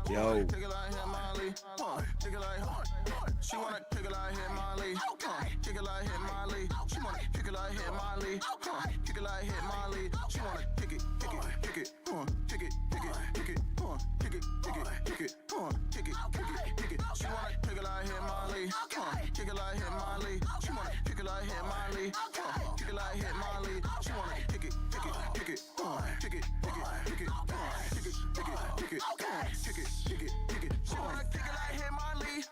Yo. She wanna kick it like hit Molly. Kick it like hit Molly. She wanna kick it like hit Molly. Kick it like hit Molly. She wanna kick it, kick it, kick it, kick it, kick it, kick it, kick it, kick it, kick it, kick it, kick it, kick it. She wanna kick it like hit Molly. Kick it like hit Molly. She wanna kick it like hit Molly. Kick it like hit Molly. She wanna kick it, kick it, kick it, kick it, kick it, kick it, kick it, kick it, kick it, kick it, kick it, kick it. She wanna kick it like hit Molly.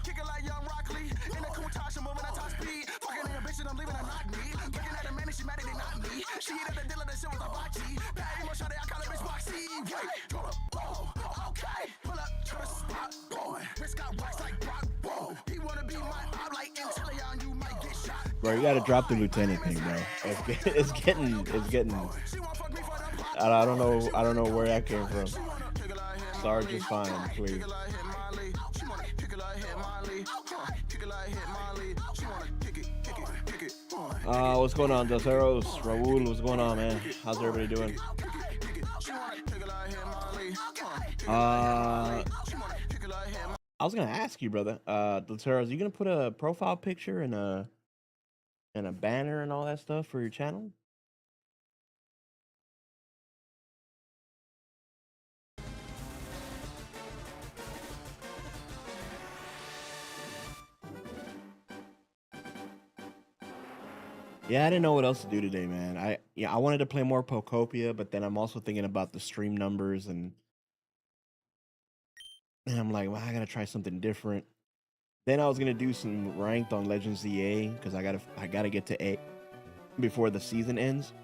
Kick it like young Rock Lee. In the Countach, I'm moving at top speed. Fucking in a bitch and I'm leaving her not me. Looking at a man and she mad that they not me. She hit at the dealer, that shit was a boxy. Patty more shot, I call it bitch boxy. Wait, hold up, oh, okay. Pull up to the spot, boy. Bitch got rocks like Brock, boy. He wanna be my mob like Intellion, you might get shot. Bro, you gotta drop the lieutenant thing, bro. It's getting. I don't know where that came from. Sarge is fine, please. What's going on, Doteros? Raul, what's going on, man? How's everybody doing? I was gonna ask you, brother. Doteros, you gonna put a profile picture and a banner and all that stuff for your channel? Yeah, I didn't know what else to do today, man. I wanted to play more Pokopia, but then I'm also thinking about the stream numbers and I'm like, well, I gotta try something different. Then I was gonna do some ranked on Legends ZA because I gotta get to A before the season ends.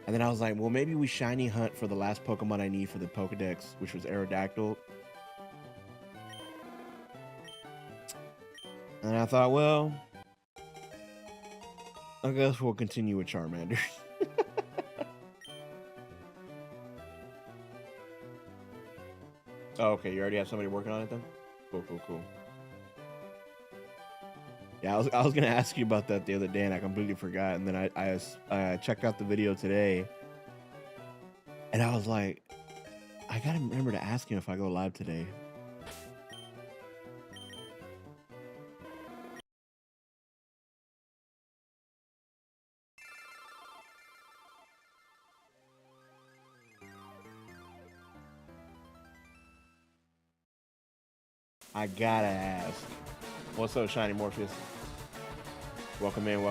And then I was like, well, maybe we shiny hunt for the last Pokemon I need for the Pokedex, which was Aerodactyl. And I thought, well, I guess we'll continue with Charmander. Oh, okay, you already have somebody working on it then? Cool. Yeah, I was gonna ask you about that the other day and I completely forgot. And then I checked out the video today and I was like, I gotta remember to ask him if I go live today. I gotta ask. What's up, Shiny Morpheus? Welcome in.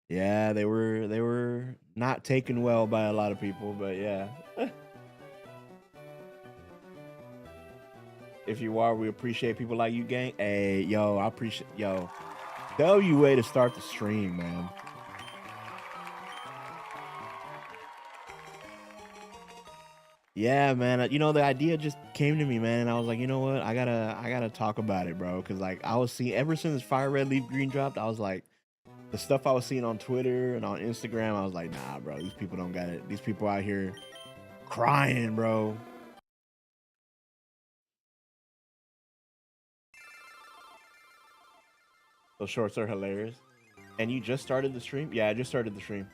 Yeah, they were not taken well by a lot of people, but yeah. If you are, we appreciate people like you, gang. Hey, yo, I appreciate W way to start the stream, man. Yeah, man. You know, the idea just came to me, man, and I was like, you know what? I gotta talk about it, bro. Cause like I was seeing ever since FireRed Leaf Green dropped, I was like, the stuff I was seeing on Twitter and on Instagram, I was like, nah, bro, these people don't got it. These people out here crying, bro. Those shorts are hilarious. And you just started the stream? Yeah, I just started the stream.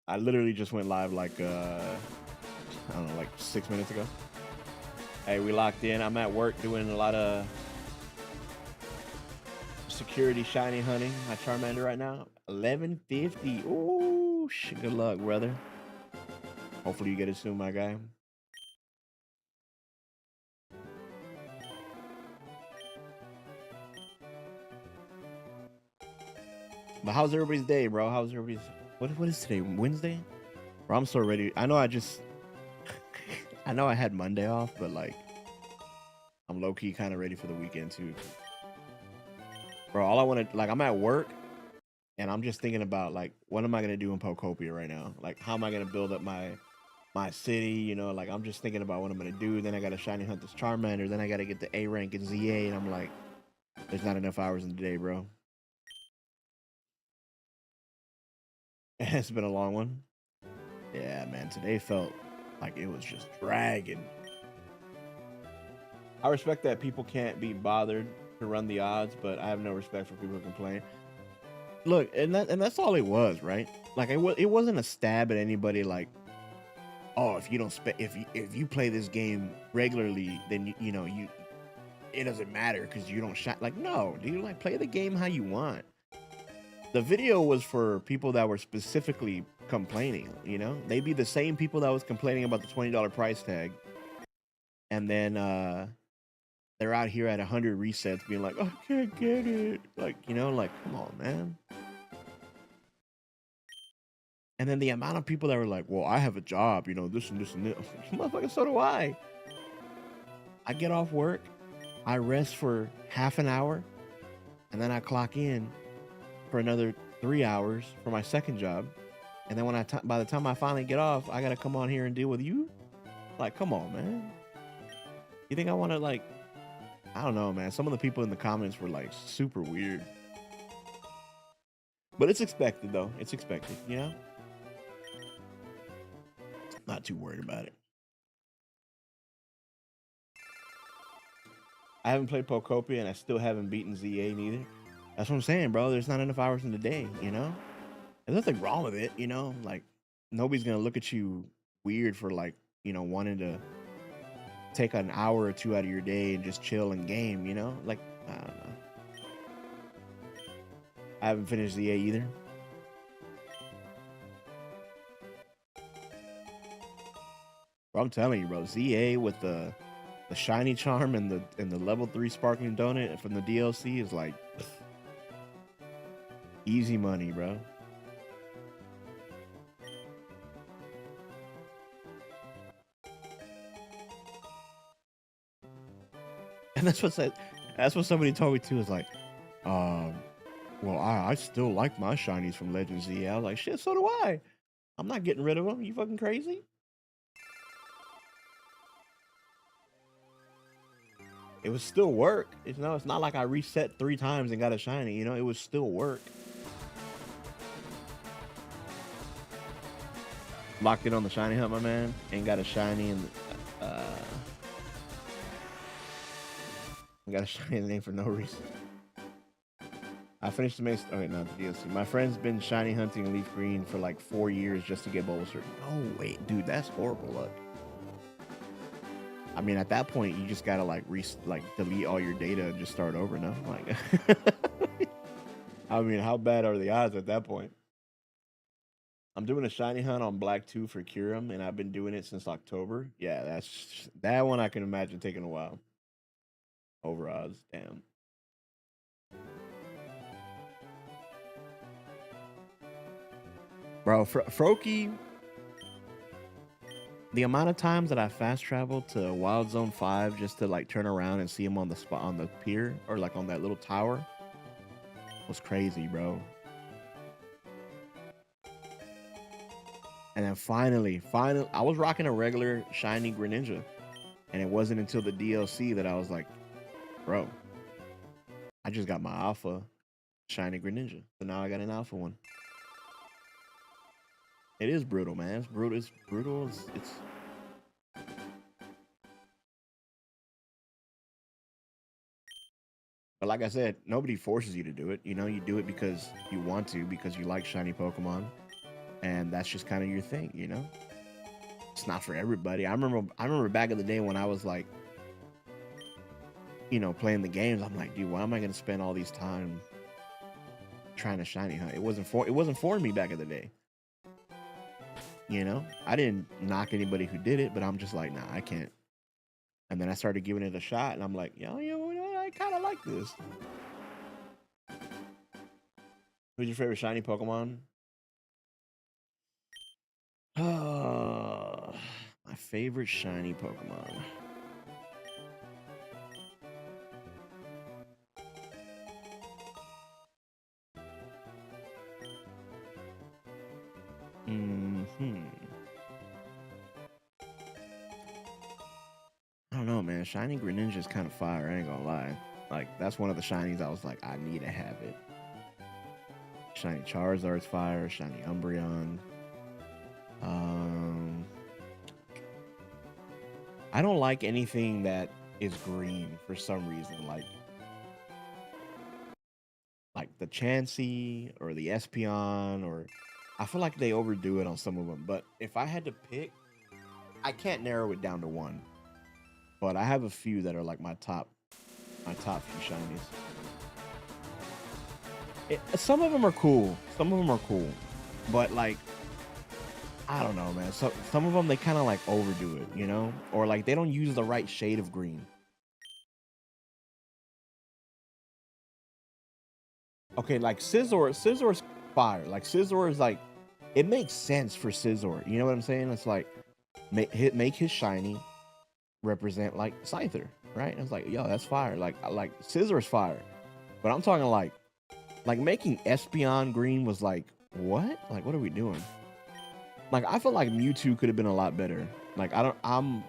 I literally just went live like I don't know, like 6 minutes ago. Hey, we locked in. I'm at work doing a lot of security shiny hunting. My Charmander right now, 1150. Ooh, shit, good luck, brother. Hopefully you get it soon, my guy. But how's everybody's day, bro? How's everybody's... What is today? Wednesday? Bro, I'm so ready. I know I had Monday off, but like I'm low-key kind of ready for the weekend too. Bro, all I want to, like, I'm at work and I'm just thinking about like what am I gonna do in Pokopia right now? Like how am I gonna build up my city, you know? Like I'm just thinking about what I'm gonna do. Then I gotta shiny hunt this Charmander, then I gotta get the A rank in ZA, and I'm like, there's not enough hours in the day, bro. It's been a long one. Yeah, man. Today felt like it was just dragging. I respect that people can't be bothered to run the odds, but I have no respect for people who complain. Look, and that's all it was, right? Like it wasn't a stab at anybody. Like, oh, if you don't if you play this game regularly, then you know you it doesn't matter because you don't shot. Like, no, dude, like play the game how you want. The video was for people that were specifically complaining. You know, they be the same people that was complaining about the $20 price tag, and then they're out here at 100 resets being like, I can't get it. Like, you know, like, come on, man. And then the amount of people that were like, well, I have a job, you know, this and this and this. Motherfucker, so do I. I get off work, I rest for half an hour, and then I clock in for another 3 hours for my second job. And then by the time I finally get off, I got to come on here and deal with you? Like, come on, man. You think I want to, like, I don't know, man. Some of the people in the comments were like super weird. But it's expected, though. It's expected, you know? Not too worried about it. I haven't played Pokopia and I still haven't beaten ZA neither. That's what I'm saying, bro. There's not enough hours in the day, you know? There's nothing wrong with it, you know? Like, nobody's going to look at you weird for, like, you know, wanting to take an hour or two out of your day and just chill and game, you know? Like, I don't know. I haven't finished ZA either. Bro, I'm telling you, bro, ZA with the shiny charm and the level 3 sparkling donut from the DLC is like easy money, bro. And that's what somebody told me too, is like, well, I still like my shinies from Legends Z. I was like, shit, so do I. I'm not getting rid of them. You fucking crazy? It was still work. It's not like I reset 3 times and got a shiny. You know, it was still work. Locked in on the shiny hunt, my man. Ain't got a shiny and got a shiny name for no reason. I finished the main. Oh wait, not the DLC. My friend's been shiny hunting Leaf Green for like 4 years just to get Bulbasaur. No, wait, dude, that's horrible luck. I mean, at that point, you just gotta like delete all your data and just start over. No, like, I mean, how bad are the odds at that point? I'm doing a shiny hunt on Black 2 for Kyurem, and I've been doing it since October. Yeah, that one I can imagine taking a while. Over odds, damn. Bro, Froakie, the amount of times that I fast traveled to Wild Zone 5 just to like turn around and see him on the spot on the pier or like on that little tower was crazy, bro. And then finally, I was rocking a regular shiny Greninja, and it wasn't until the DLC that I was like, bro, I just got my alpha shiny Greninja, so now I got an alpha one. It is brutal, man. It's brutal. It's brutal. It's But like I said, nobody forces you to do it. You know, you do it because you want to, because you like shiny Pokemon, and that's just kind of your thing. You know, it's not for everybody. I remember back in the day when I was like, you know, playing the games. I'm like, dude, why am I gonna spend all these time trying to shiny hunt? It wasn't for me back in the day. You know, I didn't knock anybody who did it, but I'm just like, nah, I can't. And then I started giving it a shot, and I'm like, yo, I kind of like this. Who's your favorite shiny Pokemon? My favorite shiny Pokemon. I don't know, man. Shiny Greninja is kind of fire. I ain't gonna lie. Like, that's one of the shinies I was like, I need to have it. Shiny Charizard's fire. Shiny Umbreon. Um, I don't like anything that is green for some reason, like the Chansey or the Espeon, or I feel like they overdo it on some of them. But if I had to pick, I can't narrow it down to one. But I have a few that are like my top few shinies. Some of them are cool. Some of them are cool, but like I don't know, man. So some of them they kind of like overdo it, you know, or like they don't use the right shade of green. Okay, like Scissor's fire. Like Scizor is like it makes sense for Scizor. You know what I'm saying? It's like make his shiny represent like Scyther, right? And it's like, yo, that's fire. Like Scissor's fire. But I'm talking like making Espeon green was like, what? Like, what are we doing? Like, I feel like Mewtwo could have been a lot better. Like, I'm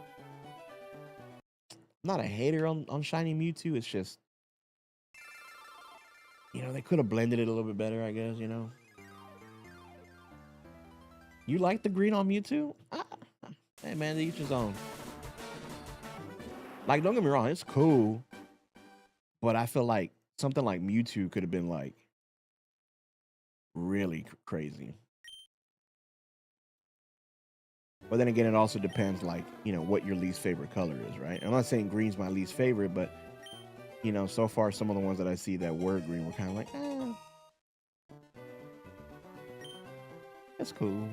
not a hater on shiny Mewtwo. It's just, you know, they could have blended it a little bit better, I guess, you know. You like the green on Mewtwo? Hey, man, to each his own. Like, don't get me wrong, it's cool. But I feel like something like Mewtwo could have been, like, really crazy. But then again, it also depends, like, you know, what your least favorite color is, right? I'm not saying green's my least favorite, but, you know, so far, some of the ones that I see that were green were kind of like, that's cool.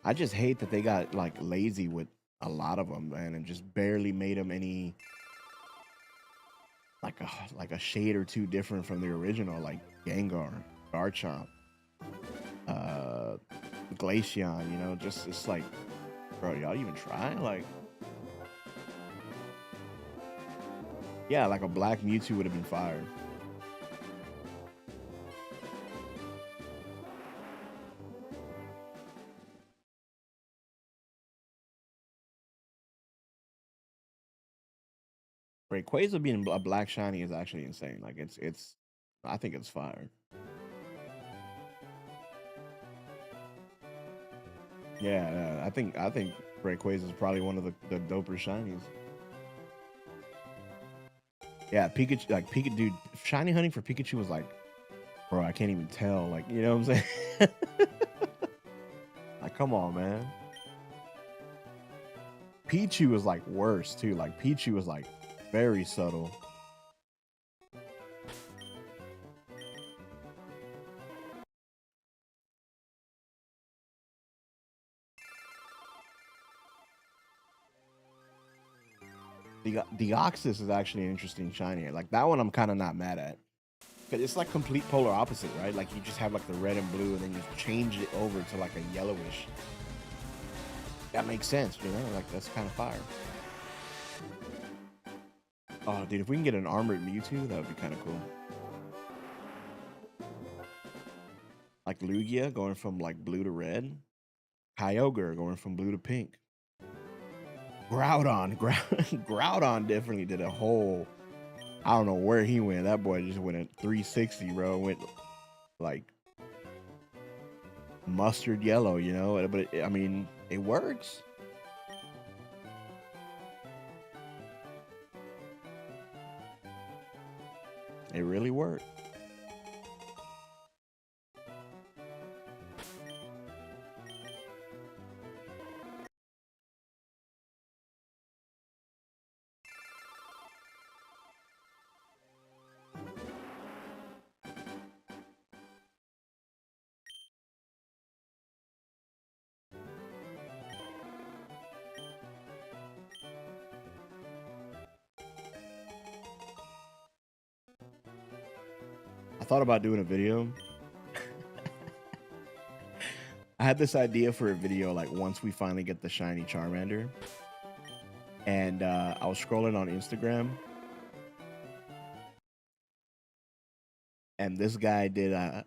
I just hate that they got, like, lazy with a lot of them, man, and just barely made them any, like a shade or two different from the original, like Gengar, Garchomp, uh, Glaceon, you know, just, it's like, bro, y'all even try? Like, yeah, like a black Mewtwo would have been fire. Rayquaza being a black shiny is actually insane. Like I think it's fire. Yeah, I think Rayquaza is probably one of the doper shinies. Yeah, Pikachu, like Pikachu, dude, shiny hunting for Pikachu was like, bro, I can't even tell. Like, you know what I'm saying? Like, come on, man. Pichu was like worse too. Like Pichu was like very subtle. The Deoxys is actually an interesting shiny. Like that one, I'm kind of not mad at. Cause it's like complete polar opposite, right? Like you just have like the red and blue, and then you change it over to like a yellowish. That makes sense, you know? Like that's kind of fire. Oh, dude, if we can get an armored Mewtwo, that would be kind of cool. Like Lugia going from like blue to red. Kyogre going from blue to pink. Groudon definitely did a whole. I don't know where he went. That boy just went at 360, bro. Went like mustard yellow, you know. But I mean, it works. It really worked. I thought about doing a video. I had this idea for a video like once we finally get the shiny Charmander. And I was scrolling on Instagram. And this guy did a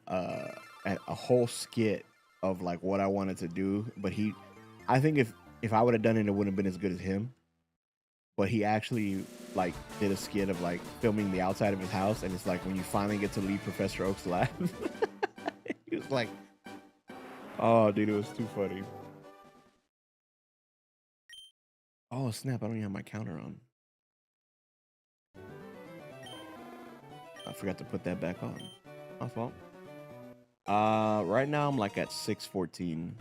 whole skit of like what I wanted to do. But I think if I would have done it, it wouldn't have been as good as him. but he actually like did a skit of like filming the outside of his house, and it's like when you finally get to leave Professor Oak's lab. He was like, "Oh, dude, it was too funny." Oh snap! I don't even have my counter on. I forgot to put that back on. My fault. Right now I'm like at 614.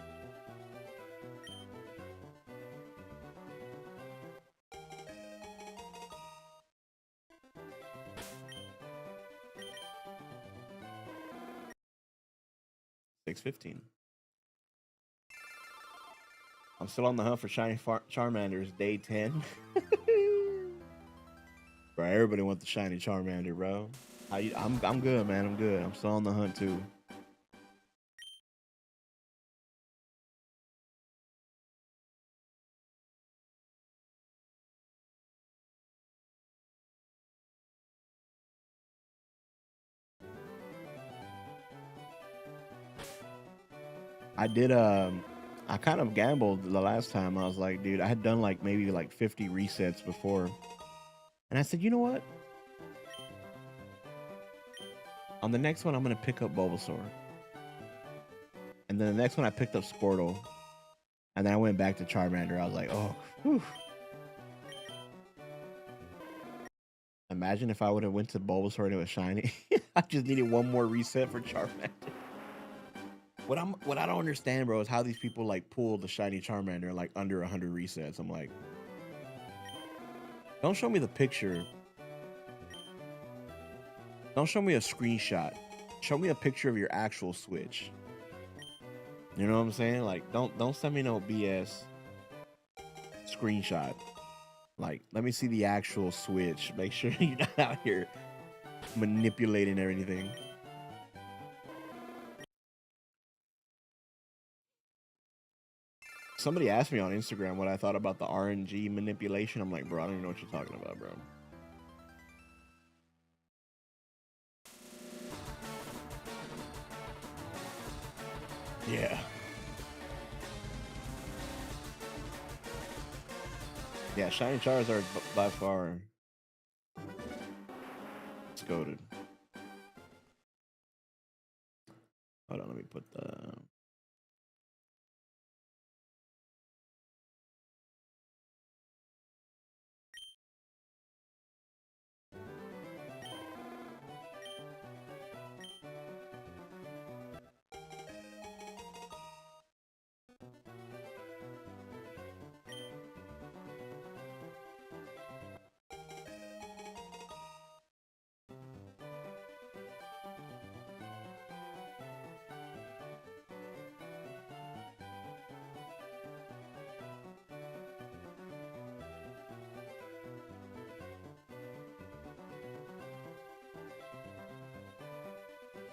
$6.15. I'm still on the hunt for Shiny Charmanders, day 10. Bro, everybody wants the Shiny Charmander, bro. I'm good, man. I'm good. I'm still on the hunt too. I did I kind of gambled the last time. I was like, dude, I had done like maybe like 50 resets before. And I said, you know what? On the next one, I'm gonna pick up Bulbasaur. And then the next one I picked up Squirtle. And then I went back to Charmander. I was like, oh, whew. Imagine if I would have went to Bulbasaur and it was shiny. I just needed one more reset for Charmander. What I don't understand, bro, is how these people like pull the shiny Charmander like under 100 resets. I'm like, don't show me the picture. Don't show me a screenshot. Show me a picture of your actual Switch. You know what I'm saying? Like, don't send me no BS screenshot. Like, let me see the actual Switch. Make sure you're not out here manipulating everything. Somebody asked me on Instagram what I thought about the RNG manipulation. I'm like, bro, I don't even know what you're talking about, bro. Yeah. Yeah, Shiny Charizard by far it's goated. Hold on, let me put the...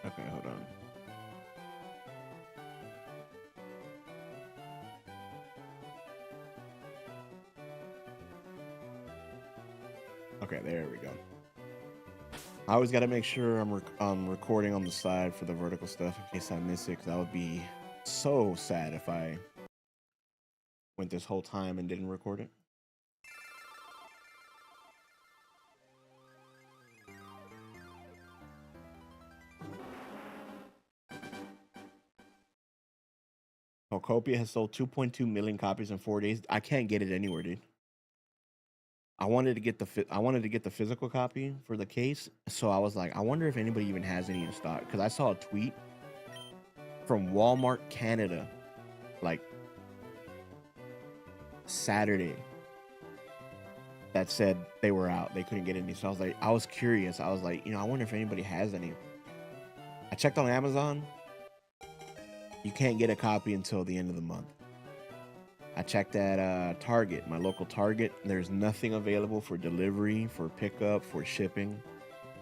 Okay, hold on. Okay, there we go. I always got to make sure I'm recording on the side for the vertical stuff in case I miss it, because that would be so sad if I went this whole time and didn't record it. Pocopia has sold 2.2 million copies in 4 days. I can't get it anywhere, dude. I wanted to get the physical copy for the case, so I was like, I wonder if anybody even has any in stock, because I saw a tweet from Walmart Canada like Saturday that said they were out. They couldn't get any. So I was curious. I was like, I wonder if anybody has any. I checked on Amazon. You can't get a copy until the end of the month. I checked at Target, my local Target. There's nothing available for delivery, for pickup, for shipping.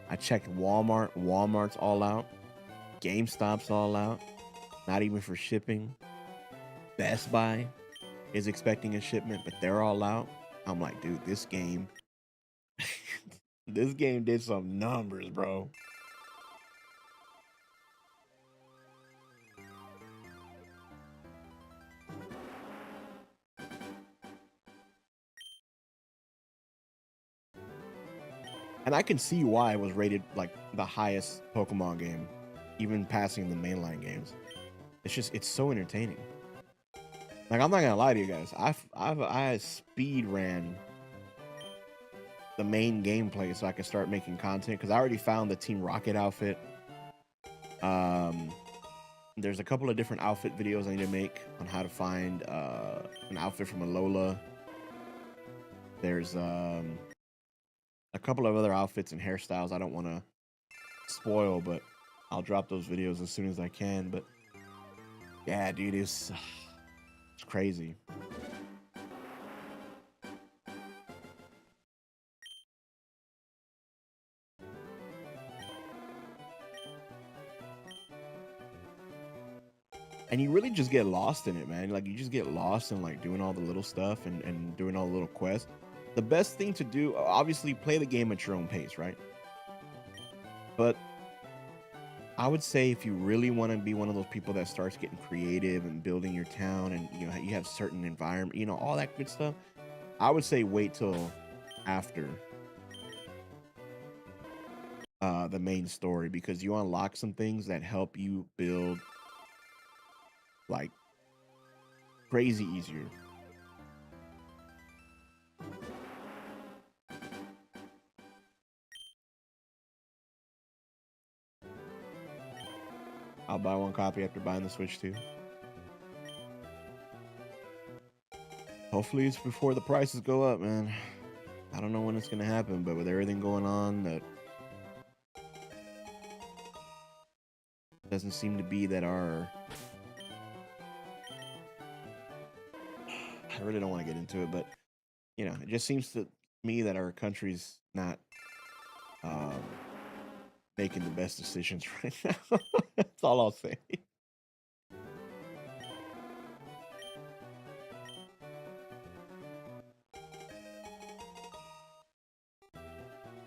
I checked Walmart. Walmart's all out. GameStop's all out. Not even for shipping. Best Buy is expecting a shipment, but they're all out. I'm like, dude, this game, this game did some numbers, bro. And I can see why it was rated like the highest Pokemon game, even passing the mainline games. It's just, it's so entertaining. Like, I'm not gonna lie to you guys. I speed ran the main gameplay so I could start making content because I already found the Team Rocket outfit. There's a couple of different outfit videos I need to make on how to find an outfit from a Lola. There's a couple of other outfits and hairstyles I don't want to spoil, but I'll drop those videos as soon as I can. But yeah, dude, it's crazy. And you really just get lost in it, man. Like, you just get lost in like doing all the little stuff and doing all the little quests. The best thing to do, obviously, play the game at your own pace, right? But I would say if you really want to be one of those people that starts getting creative and building your town, and you know you have certain environment, you know, all that good stuff, I would say wait till after the main story, because you unlock some things that help you build like crazy easier. I'll buy one copy after buying the Switch too. Hopefully it's before the prices go up, man. I don't know when it's gonna happen, but with everything going on, that doesn't seem to be that our... I really don't want to get into it, but you know, it just seems to me that our country's not making the best decisions right now. That's all I'll say.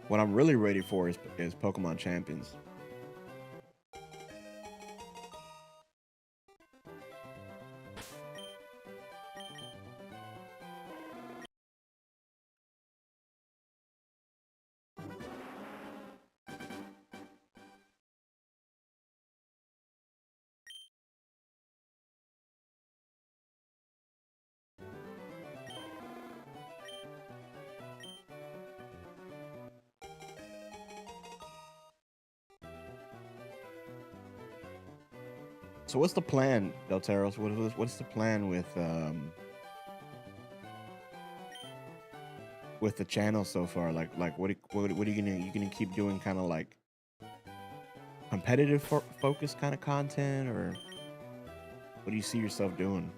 What I'm really ready for is Pokemon Champions. So what's the plan, Delteros? What's the plan with the channel so far? Like what are you gonna keep doing? Kind of like competitive focus kind of content, or what do you see yourself doing?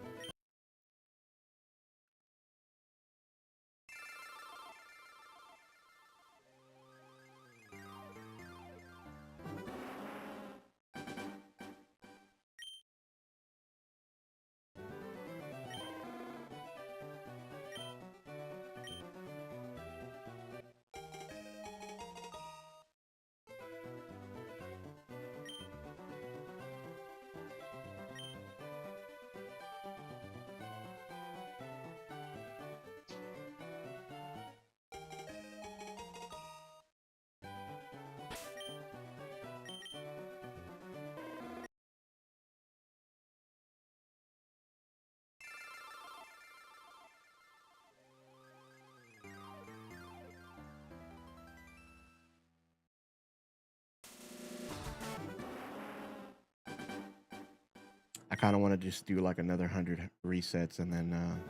I kind of want to just do like another 100 resets and then,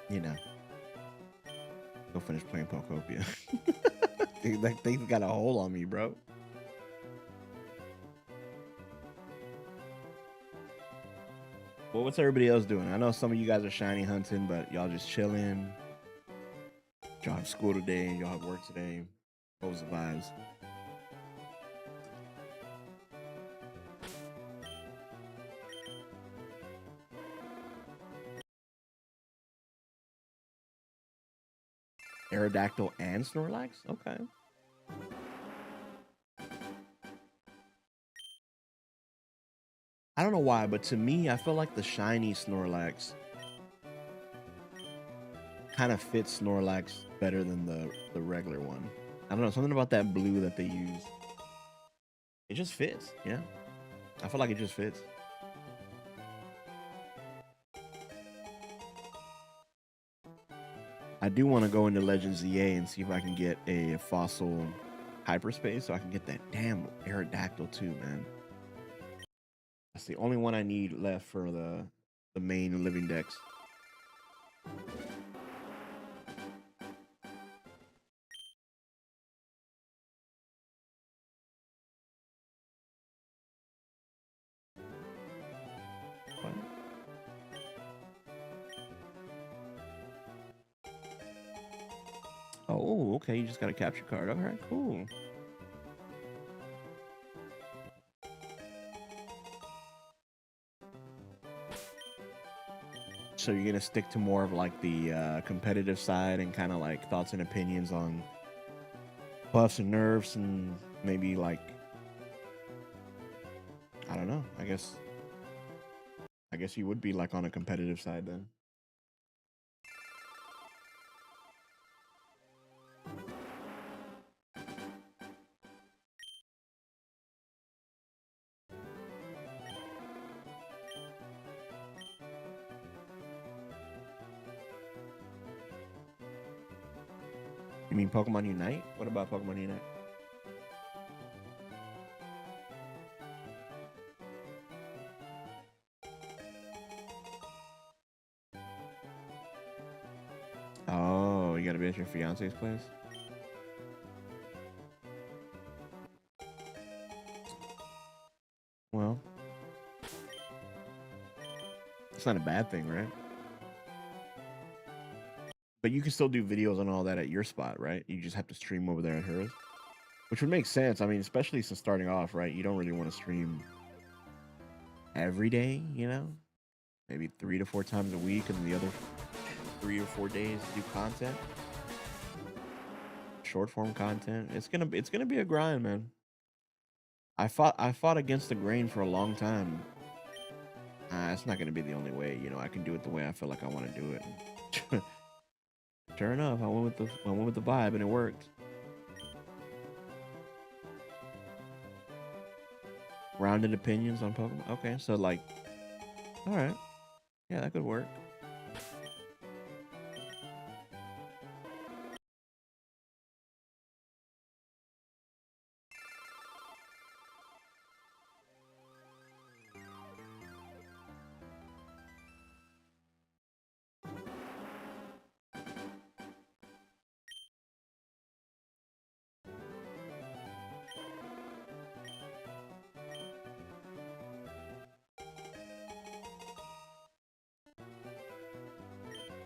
you know, go finish playing Pokopia. Dude, that thing's got a hole on me, bro. Well, what's everybody else doing? I know some of you guys are shiny hunting, but y'all just chilling. Y'all have school today and y'all have work today. What was the vibes? Aerodactyl and Snorlax? Okay. I don't know why, but to me, I feel like the shiny Snorlax kind of fits Snorlax better than the regular one. I don't know, something about that blue that they use. It just fits, yeah. I feel like it just fits. I do want to go into Legends EA and see if I can get a fossil hyperspace so I can get that damn Aerodactyl too, man. That's the only one I need left for the main living decks. What? Oh, okay. You just got a capture card. All right, cool. So you're gonna stick to more of like the competitive side and kind of like thoughts and opinions on buffs and nerfs and maybe like, I don't know. I guess you would be like on a competitive side then. You mean Pokemon Unite? What about Pokemon Unite? Oh, you gotta be at your fiance's place? Well, it's not a bad thing, right? But you can still do videos and all that at your spot, right? You just have to stream over there at hers, which would make sense. I mean, especially since starting off, right? You don't really want to stream every day, you know? Maybe 3 to 4 times a week, and the other 3 or 4 days do content, short form content. It's gonna be a grind, man. I fought against the grain for a long time. It's not gonna be the only way, you know. I can do it the way I feel like I want to do it. Sure enough, I went with the vibe, and it worked. Rounded opinions on Pokemon. Okay, so like, all right, yeah, that could work.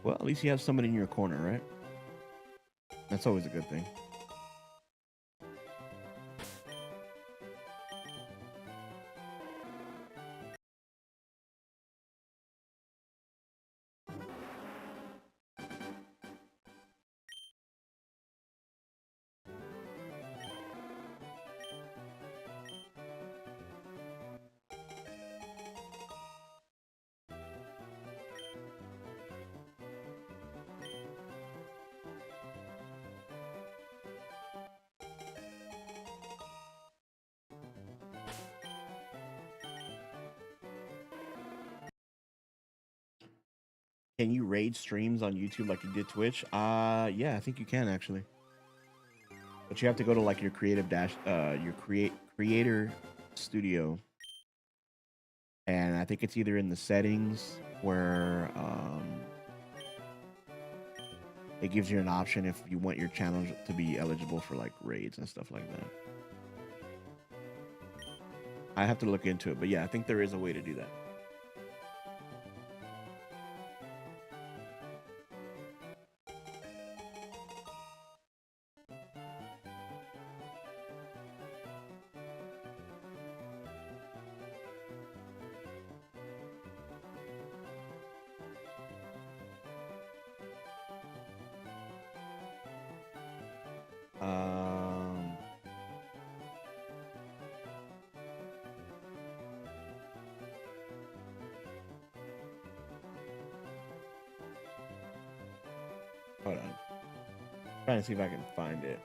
Well, at least you have somebody in your corner, right? That's always a good thing. Can you raid streams on YouTube like you did Twitch? Yeah, I think you can actually. But you have to go to like your creator studio, and I think it's either in the settings where it gives you an option if you want your channel to be eligible for like raids and stuff like that. I have to look into it, but yeah, I think there is a way to do that. Um, Hold on. Trying to see if I can find it.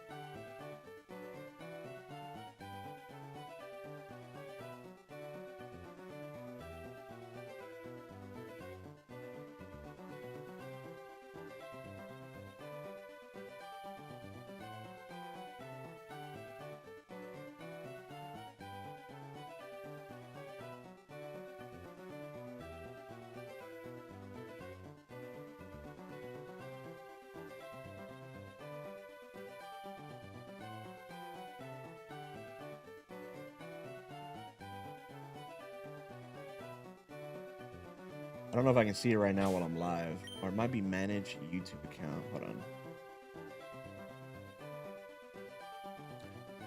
I don't know if I can see it right now while I'm live, or it might be manage YouTube account. Hold on.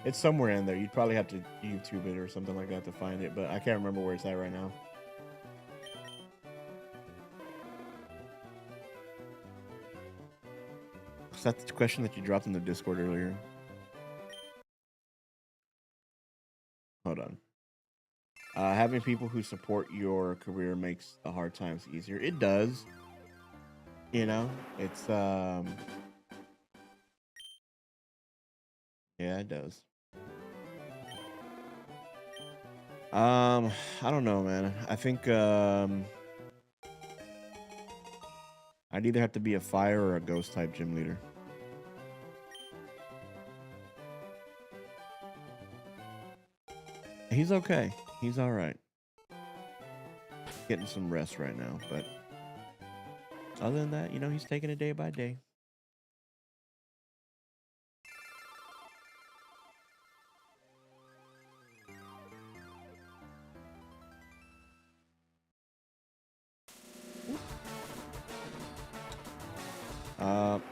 It's somewhere in there. You'd probably have to YouTube it or something like that to find it, but I can't remember where it's at right now. Is that the question that you dropped in the Discord earlier? Hold on. Having people who support your career makes the hard times easier. It does. You know, it's yeah, it does. I don't know, man. I think I'd either have to be a fire or a ghost type gym leader. He's okay. He's all right. Getting some rest right now, but other than that, you know, he's taking it day by day.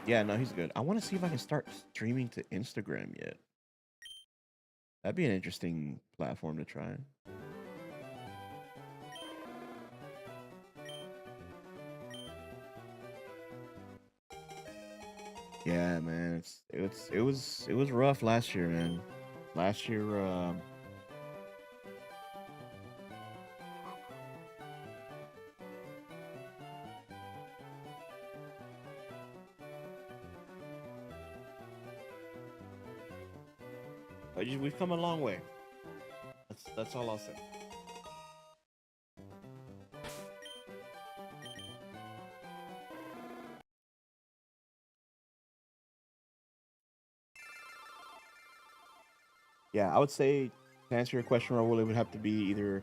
Yeah, no, he's good. I want to see if I can start streaming to Instagram yet. That'd be an interesting platform to try. Yeah, man, it was rough last year, man. Last year, we've come a long way. That's all I'll say. Yeah, I would say to answer your question, Raul, it would have to be either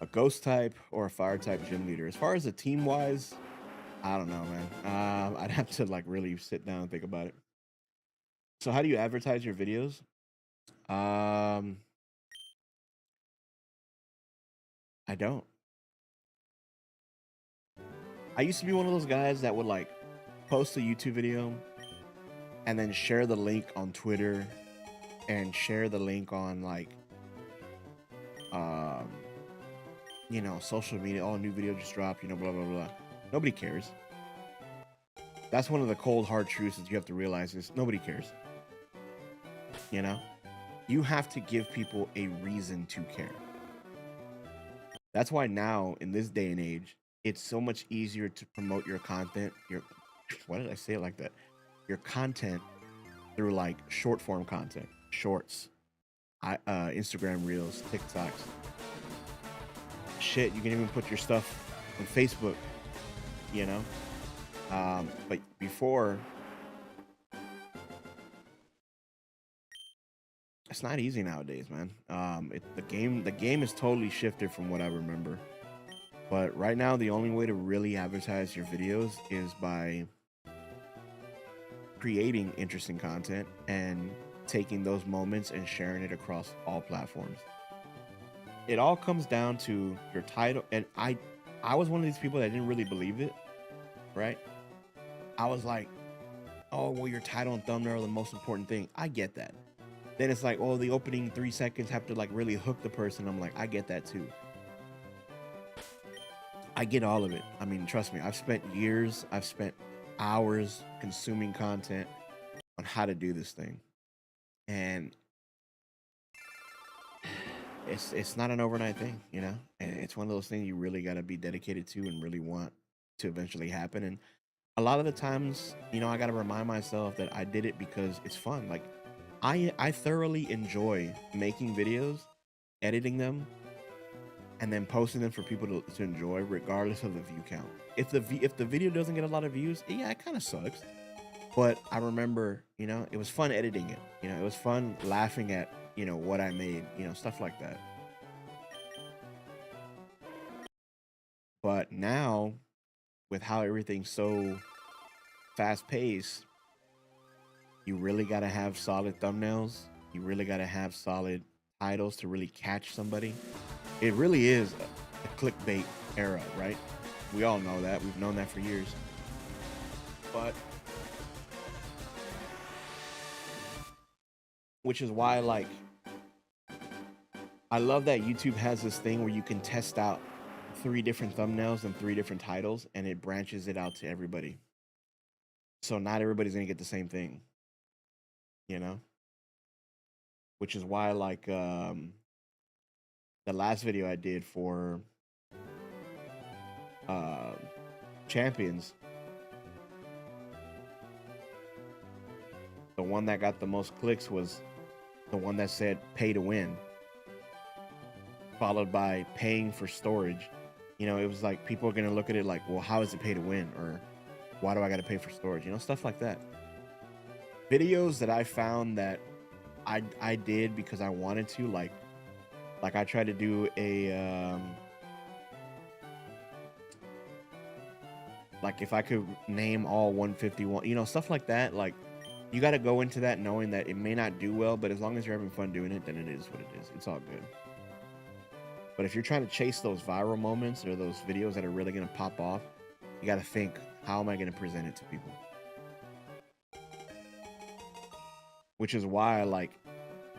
a ghost type or a fire type gym leader. As far as the team wise, I don't know, man. I'd have to like really sit down and think about it. So, how do you advertise your videos? I don't. I used to be one of those guys that would like post a YouTube video and then share the link on Twitter and share the link on like um you know, social media. Oh, new video just dropped, you know, blah blah blah. Nobody cares. That's one of the cold hard truths that you have to realize is nobody cares. You know? You have to give people a reason to care. That's why now in this day and age, it's so much easier to promote your content. Why did I say it like that? Your content through like short form content, shorts, Instagram reels, TikToks. Shit, you can even put your stuff on Facebook, you know? But before, it's not easy nowadays, man. The game is totally shifted from what I remember. But right now, the only way to really advertise your videos is by creating interesting content and taking those moments and sharing it across all platforms. It all comes down to your title, and I was one of these people that didn't really believe it, right? I was like, oh, well, your title and thumbnail are the most important thing. I get that. Then it's like, oh, the opening 3 seconds have to like really hook the person. I'm like, I get that too. I get all of it. I mean, trust me, I've spent years, I've spent hours consuming content on how to do this thing. And it's not an overnight thing, you know? And it's one of those things you really got to be dedicated to and really want to eventually happen. And a lot of the times, you know, I got to remind myself that I did it because it's fun. Like I thoroughly enjoy making videos, editing them, and then posting them for people to enjoy regardless of the view count. If the video doesn't get a lot of views, yeah, it kind of sucks. But I remember, you know, it was fun editing it. You know, it was fun laughing at, you know, what I made, you know, stuff like that. But now, with how everything's so fast paced, you really got to have solid thumbnails. You really got to have solid titles to really catch somebody. It really is a clickbait era, right? We all know that. We've known that for years. But which is why, like, I love that YouTube has this thing where you can test out 3 different thumbnails and 3 different titles, and it branches it out to everybody. So not everybody's gonna get the same thing, you know? Which is why, like, the last video I did for uh, Champions, the one that got the most clicks was the one that said pay to win, followed by paying for storage. You know, it was like people are gonna look at it like, well, how is it pay to win? Or why do I gotta pay for storage? You know, stuff like that. Videos that I found that I did because I wanted to, like I tried to do a like if I could name all 151, you know, stuff like that. Like you got to go into that knowing that it may not do well, but as long as you're having fun doing it, then it is what it is. It's all good. But if you're trying to chase those viral moments or those videos that are really going to pop off, you got to think, how am I going to present it to people? Which is why, like,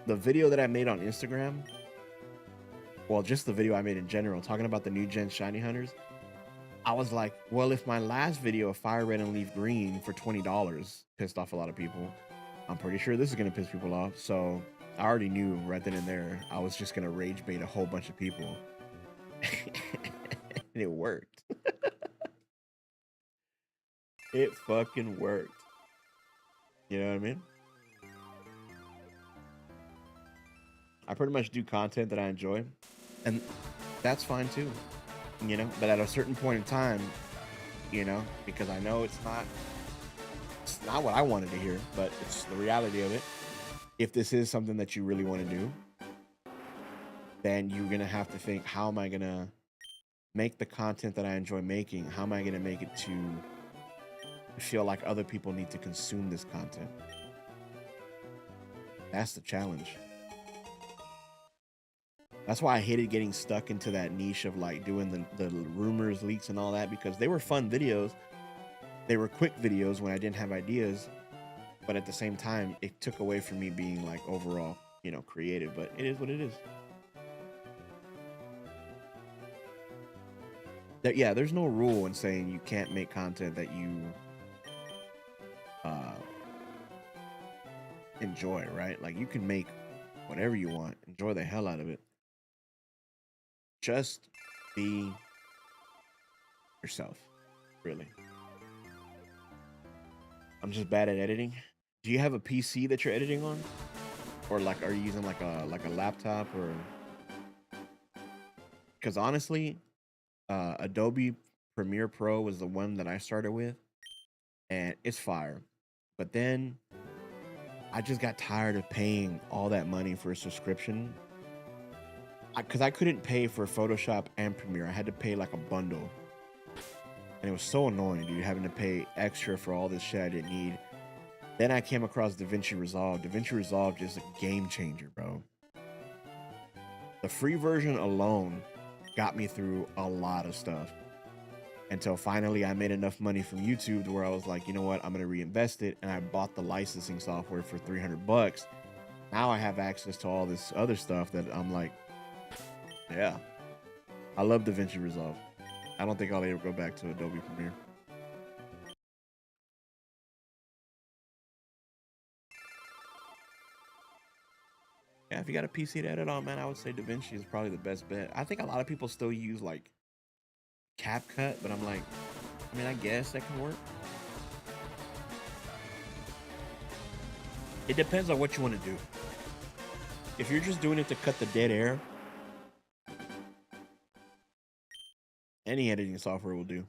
the video that I made on Instagram, well, just the video I made in general, talking about the new gen shiny hunters, I was like, well, if my last video of FireRed and Leaf Green for $20 pissed off a lot of people, I'm pretty sure this is going to piss people off. So I already knew right then and there I was just going to rage bait a whole bunch of people. And it worked. It fucking worked. You know what I mean? I pretty much do content that I enjoy, and that's fine too, you know. But at a certain point in time, you know, because I know it's not what I wanted to hear, but it's the reality of it. If this is something that you really want to do, then you're gonna have to think, how am I gonna make the content that I enjoy making? How am I gonna make it to feel like other people need to consume this content? That's the challenge. That's why I hated getting stuck into that niche of like doing the rumors, leaks, and all that, because they were fun videos. They were quick videos when I didn't have ideas, but at the same time, it took away from me being like overall, you know, creative. But it is what it is. Yeah, there's no rule in saying you can't make content that you enjoy, right? Like you can make whatever you want, enjoy the hell out of it. Just be yourself, really. I'm just bad at editing. Do you have a PC that you're editing on, or like are you using like a laptop? Or because honestly, Adobe Premiere Pro was the one that I started with, and it's fire. But then I just got tired of paying all that money for a subscription, because I couldn't pay for Photoshop and Premiere. I had to pay like a bundle, and it was so annoying, dude, having to pay extra for all this shit I didn't need. Then I came across DaVinci Resolve. DaVinci Resolve is a game changer, bro. The free version alone got me through a lot of stuff, until finally I made enough money from YouTube to where I was like, you know what, I'm gonna reinvest it, and I bought the licensing software for $300. Now I have access to all this other stuff that I'm like, yeah, I love DaVinci Resolve. I don't think I'll ever go back to Adobe Premiere. Yeah, if you got a PC to edit on, man, I would say DaVinci is probably the best bet. I think a lot of people still use like CapCut, but I'm like, I mean, I guess that can work. It depends on what you want to do. If you're just doing it to cut the dead air, any editing software will do.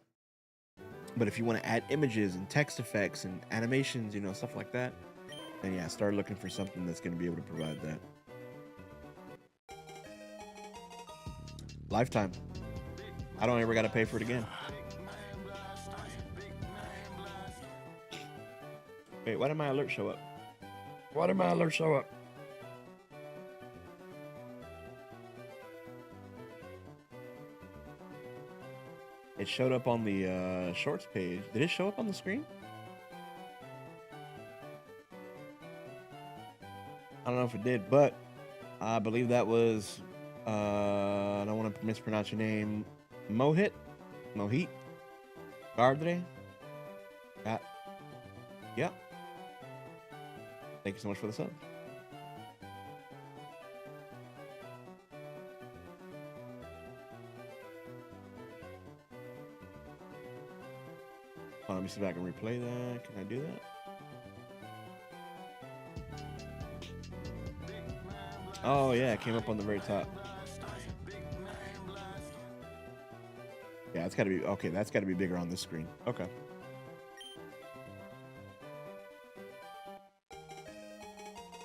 But if you want to add images and text effects and animations, you know, stuff like that, then yeah, start looking for something that's going to be able to provide that. Lifetime. I don't ever got to pay for it again. Wait, why did my alert show up? Why did my alert show up? It showed up on the shorts page. Did it show up on the screen? I don't know if it did, but I believe that was, I don't want to mispronounce your name, Mohit? Gardre? Yeah. Thank you so much for the sub. Let me see if I can replay that. Can I do that? Oh yeah, it came up on the very top. Yeah, it's got to be okay. That's got to be bigger on this screen. Okay.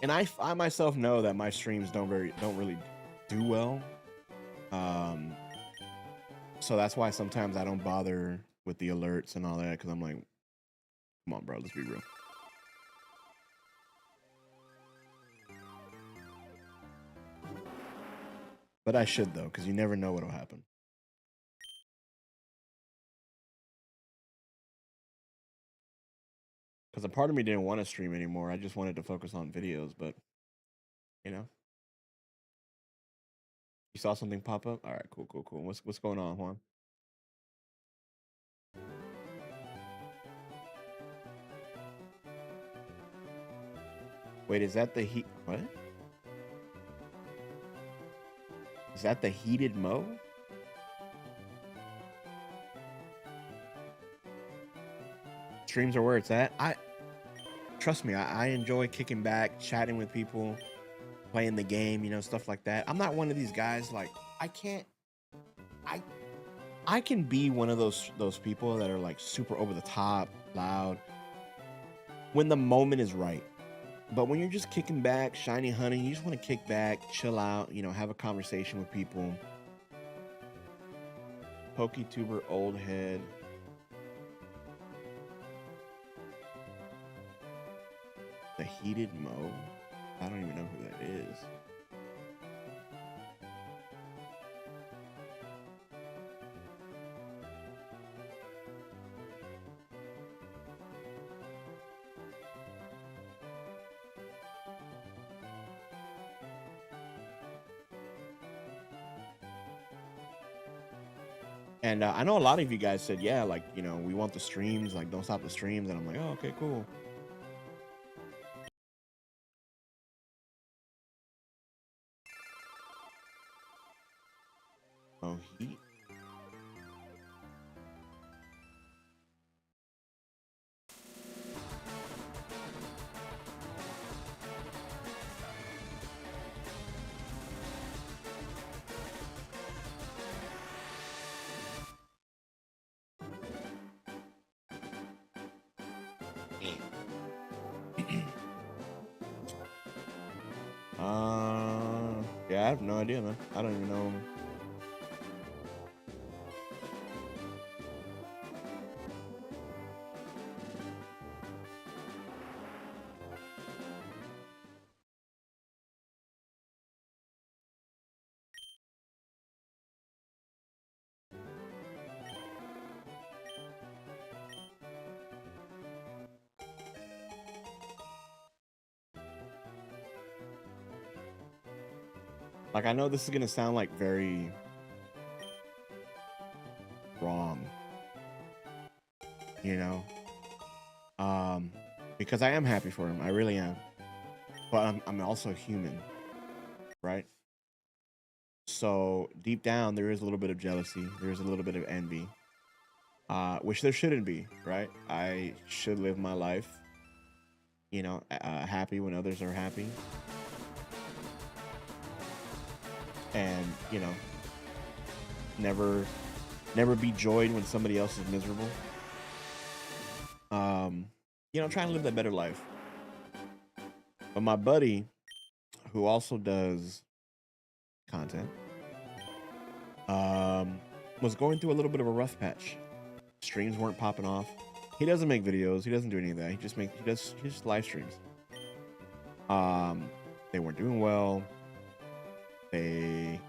And I myself know that my streams don't really do well. So that's why sometimes I don't bother with the alerts and all that, because I'm like, come on, bro, let's be real. But I should though, because you never know what'll happen. Because a part of me didn't want to stream anymore. I just wanted to focus on videos, but you know. You saw something pop up? All right, cool. What's going on, Juan? Wait, is that the heat? What? Is that the heated mo? Streams are where it's at. Trust me, I enjoy kicking back, chatting with people, playing the game, you know, stuff like that. I'm not one of these guys like I can be one of those people that are like super over the top, loud when the moment is right. But when you're just kicking back, shiny honey, you just want to kick back, chill out, you know, have a conversation with people. PokeTuber old head. The heated mo? I don't even know who that is. And I know a lot of you guys said, yeah, like, you know, we want the streams, like, don't stop the streams. And I'm like, oh, okay, cool. Oh, heat. Yeah, I have no idea, man. I don't even know. Like, I know this is gonna sound like very wrong, you know, because I am happy for him. I really am. But I'm also human, right? So deep down, there is a little bit of jealousy. There's a little bit of envy, which there shouldn't be, right? I should live my life you know, happy when others are happy, and you know, never be joyed when somebody else is miserable. You know, trying to live that better life. But my buddy, who also does content, was going through a little bit of a rough patch. Streams weren't popping off. He doesn't make videos. He doesn't do any of that. He just live streams. They weren't doing well. They,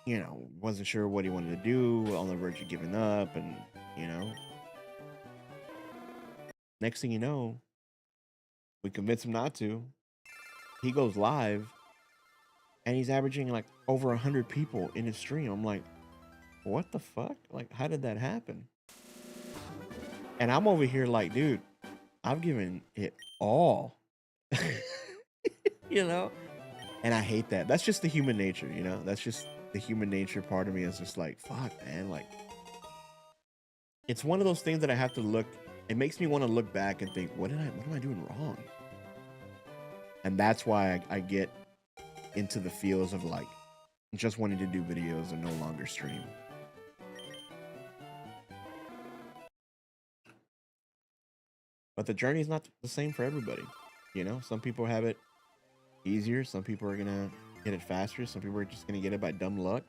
you know, wasn't sure what he wanted to do, on the verge of giving up, and you know, next thing you know, we convince him not to. He goes live, and he's averaging like over 100 people in his stream. I'm like, what the fuck? Like, how did that happen? And I'm over here like, dude, I've given it all. You know? And I hate that. That's just the human nature, you know? That's just the human nature part of me is just like, fuck, man. Like, it's one of those things that I have to look, it makes me want to look back and think, what am I doing wrong? And that's why I get into the feels of like just wanting to do videos and no longer stream. But the journey is not the same for everybody. You know, some people have it easier. Some people are gonna get it faster. Some people are just gonna get it by dumb luck.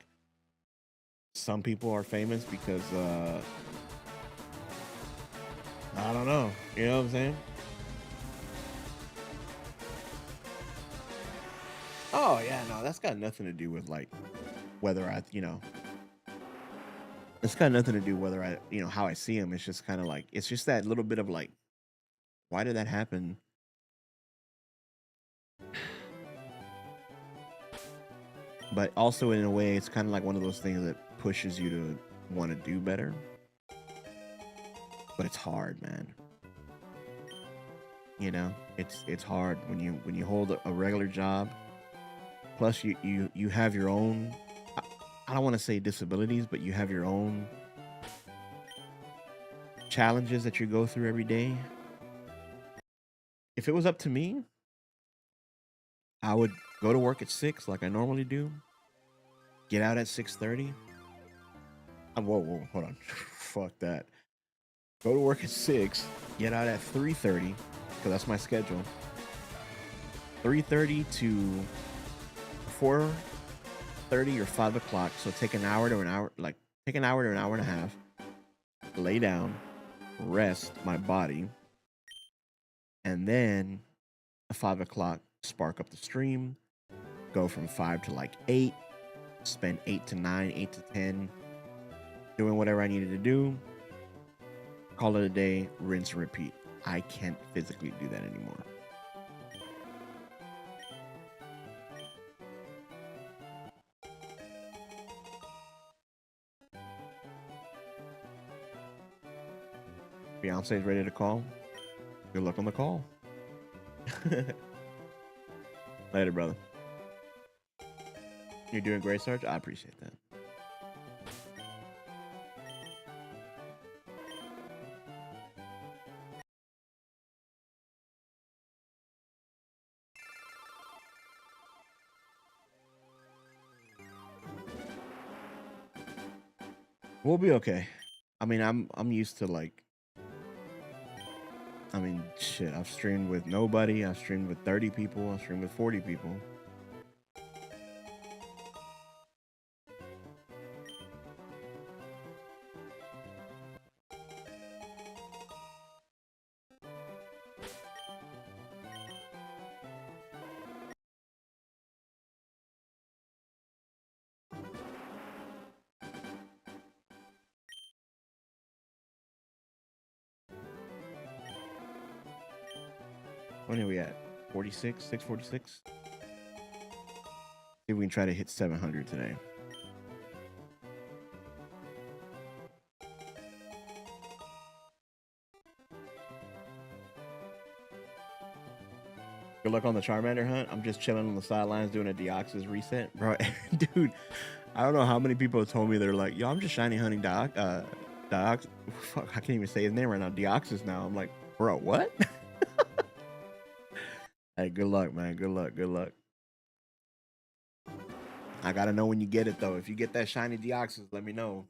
Some people are famous because I don't know. You know what I'm saying? Oh yeah, no, that's got nothing to do with like whether I, you know, it's got nothing to do whether I, you know, how I see him. It's just kind of like, it's just that little bit of like, why did that happen? But also in a way, it's kind of like one of those things that pushes you to want to do better. But it's hard, man. You know, it's hard when you hold a regular job. Plus, you have your own. I don't want to say disabilities, but you have your own challenges that you go through every day. If it was up to me, I would go to work at 6 like I normally do. Get out at 6:30. Whoa, hold on. Fuck that. Go to work at 6. Get out at 3:30 because that's my schedule. 3:30 to 4:30 or 5 o'clock. So take an hour to an hour, like take an hour to an hour and a half. Lay down, rest my body, and then at 5 o'clock, spark up the stream. Go from 5 to like 8. Spend 8 to 9, 8 to 10 doing whatever I needed to do. Call it a day, rinse and repeat. I can't physically do that anymore. Beyonce's ready to call. Good luck on the call. Later, brother. You're doing great, Sarge. I appreciate that. We'll be okay. I mean, I'm used to like, I mean, shit. I've streamed with nobody. I've streamed with 30 people. I've streamed with 40 people. When are we at? 46? 646? See if we can try to hit 700 today. Good luck on the Charmander hunt. I'm just chilling on the sidelines doing a Deoxys reset. Bro, dude, I don't know how many people have told me they're like, yo, I'm just shiny hunting Fuck, I can't even say his name right now. Deoxys now. I'm like, bro, what? Hey, good luck, man. Good luck. Good luck. I gotta know when you get it though. If you get that shiny Deoxys, let me know.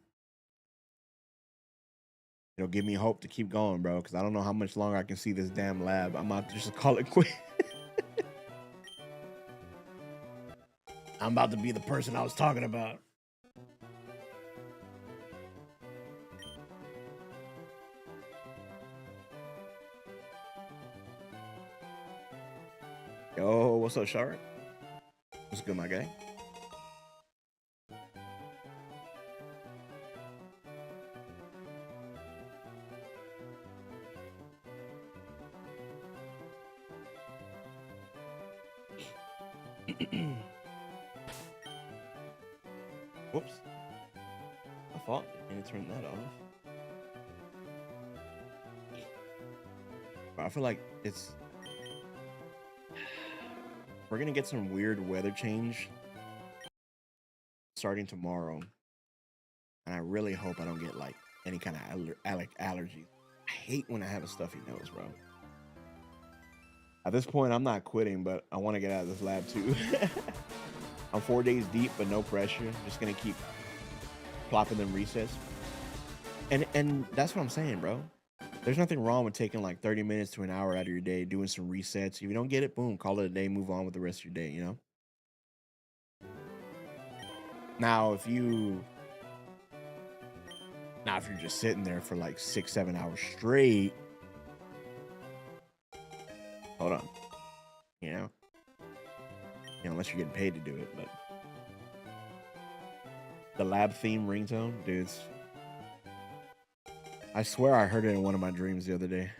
It'll give me hope to keep going, bro. Because I don't know how much longer I can see this damn lab. I'm about to just call it quit. I'm about to be the person I was talking about. Yo, what's up, Shark? What's good, my guy? Whoops. My fault. I need to turn that off. I feel like we're gonna get some weird weather change starting tomorrow, and I really hope I don't get like any kind of allergies. I hate when I have a stuffy nose, bro. At this point, I'm not quitting, but I want to get out of this lab too. I'm 4 days deep, but no pressure. Just gonna keep plopping them resets, and that's what I'm saying, bro. There's nothing wrong with taking like 30 minutes to an hour out of your day, doing some resets. If you don't get it, boom, call it a day, move on with the rest of your day, you know? Now, if you're just sitting there for like 6-7 hours straight, hold on, you know, unless you're getting paid to do it, but the lab theme ringtone, dudes. I swear I heard it in one of my dreams the other day.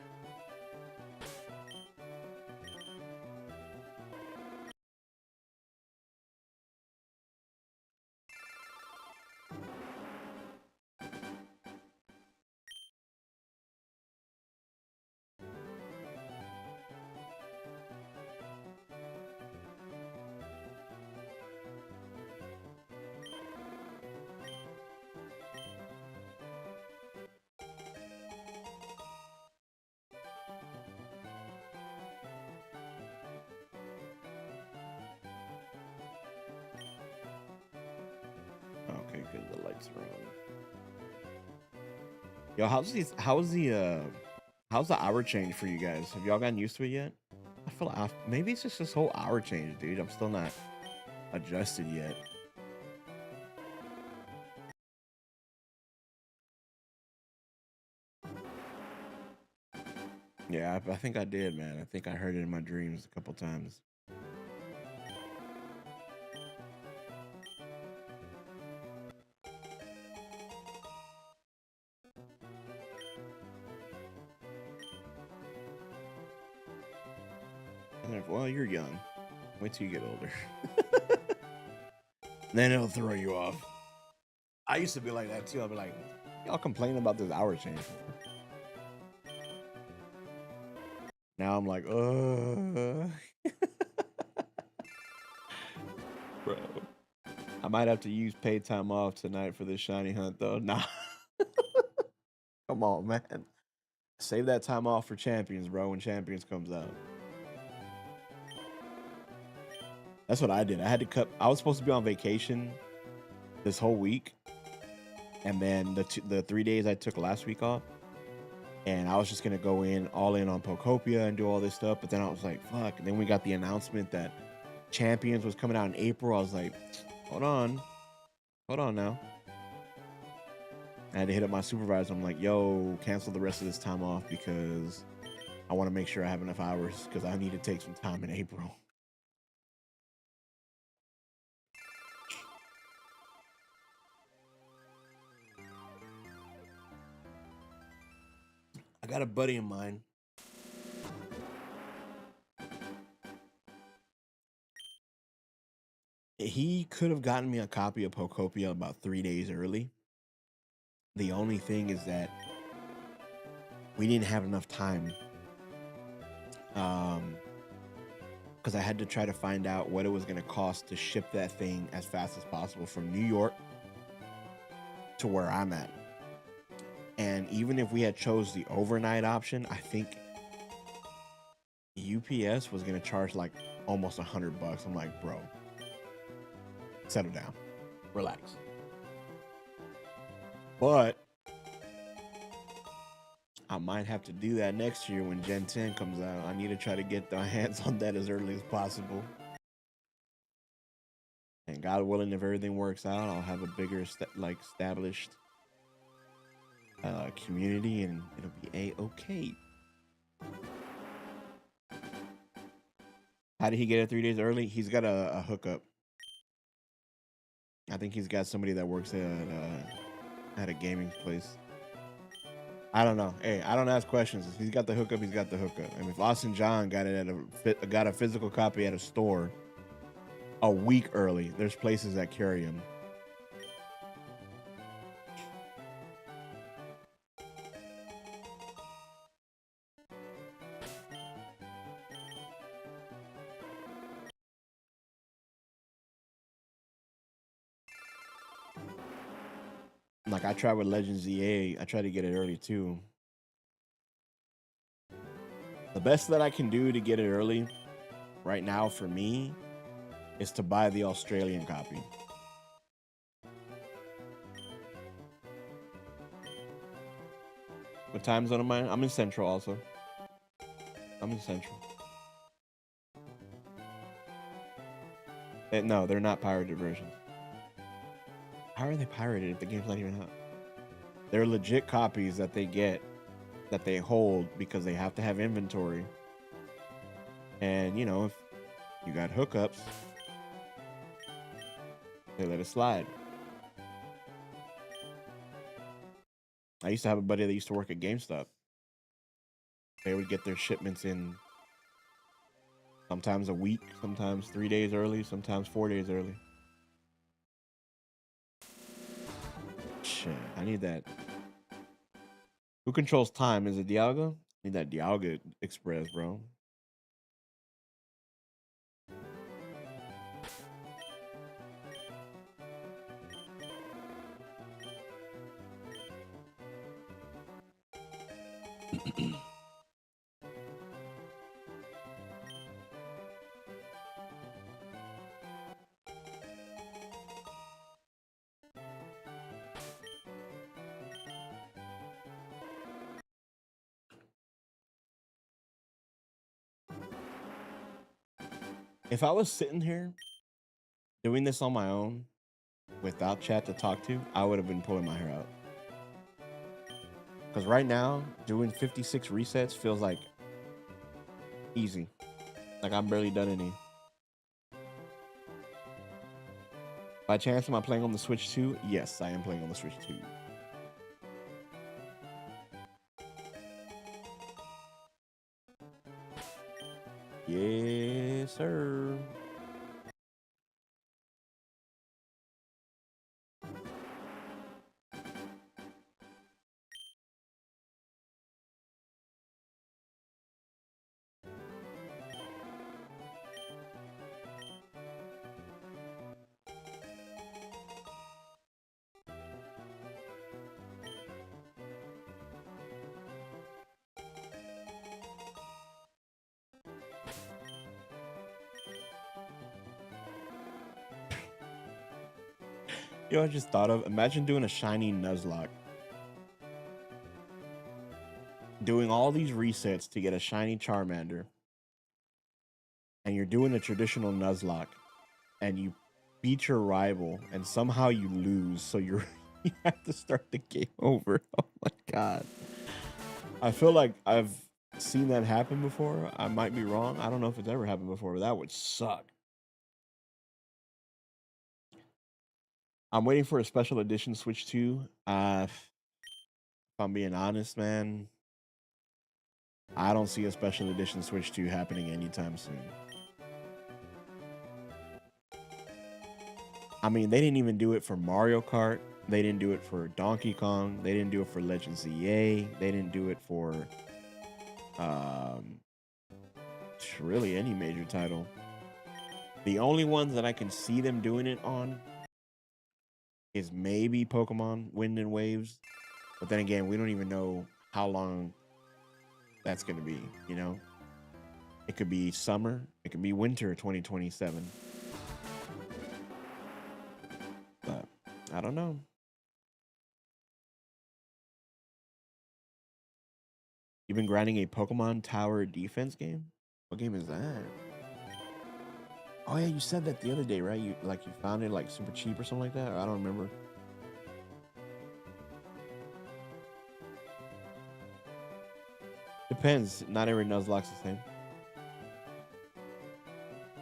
Okay, good. The lights are on. Yo, how's the hour change for you guys? Have y'all gotten used to it yet? I feel like maybe it's just this whole hour change, dude. I'm still not adjusted yet. Yeah, I think I did, man. I think I heard it in my dreams a couple times. Well, you're young. Wait till you get older. Then it'll throw you off. I used to be like that too. I'll be like, y'all complaining about this hour change. Now I'm like, bro. I might have to use paid time off tonight for this shiny hunt though. Nah. Come on, man. Save that time off for Champions, bro, when Champions comes out. That's what I did. I had to cut. I was supposed to be on vacation this whole week, and then the 3 days I took last week off, and I was just gonna go all in on Pokopia and do all this stuff. But then I was like, fuck. And then we got the announcement that Champions was coming out in April. I was like, hold on now. I had to hit up my supervisor. I'm like, yo, cancel the rest of this time off because I want to make sure I have enough hours because I need to take some time in April. I got a buddy of mine. He could have gotten me a copy of Pokopia about 3 days early. The only thing is that we didn't have enough time. Because I had to try to find out what it was going to cost to ship that thing as fast as possible from New York to where I'm at. And even if we had chose the overnight option, I think UPS was gonna charge like almost $100. I'm like, bro, settle down, relax. But I might have to do that next year when Gen 10 comes out. I need to try to get the hands on that as early as possible. And God willing, if everything works out, I'll have a bigger established community, and it'll be a-okay. How did he get it 3 days early? He's got a hookup. I think he's got somebody that works at a gaming place. I don't know. Hey, I don't ask questions. If he's got the hookup, he's got the hookup. And if Austin John got it got a physical copy at a store a week early, there's places that carry him. Like I tried with Legends EA, I tried to get it early too. The best that I can do to get it early right now for me is to buy the Australian copy. What time zone am I in? I'm in Central also. I'm in Central. No, they're not pirated versions. How are they pirated if the game's not even out? They're legit copies that they get, that they hold because they have to have inventory. And, you know, if you got hookups, they let it slide. I used to have a buddy that used to work at GameStop. They would get their shipments in sometimes a week, sometimes 3 days early, sometimes 4 days early. Shit, I need that. Who controls time? Is it Dialga? I need that Dialga Express, bro. If I was sitting here doing this on my own without chat to talk to, I would have been pulling my hair out. Because right now, doing 56 resets feels like easy. Like I've barely done any. By chance, am I playing on the Switch 2? Yes, I am playing on the Switch 2. Yes, sir. You know, I just thought of, imagine doing a shiny Nuzlocke. Doing all these resets to get a shiny Charmander. And you're doing a traditional Nuzlocke. And you beat your rival and somehow you lose. So you have to start the game over. Oh my God. I feel like I've seen that happen before. I might be wrong. I don't know if it's ever happened before, but that would suck. I'm waiting for a special edition Switch 2. If I'm being honest, man, I don't see a special edition Switch 2 happening anytime soon. I mean, they didn't even do it for Mario Kart. They didn't do it for Donkey Kong. They didn't do it for Legends EA. They didn't do it for really any major title. The only ones that I can see them doing it on is maybe Pokemon Wind and Waves, But then again, we don't even know how long that's going to be, you know? It could be summer, it could be winter 2027. But I don't know. You've been grinding a Pokemon Tower defense game? What game is that? Oh yeah, you said that the other day, right? You found it like super cheap or something like that? Or I don't remember. Depends. Not every Nuzlocke's the same.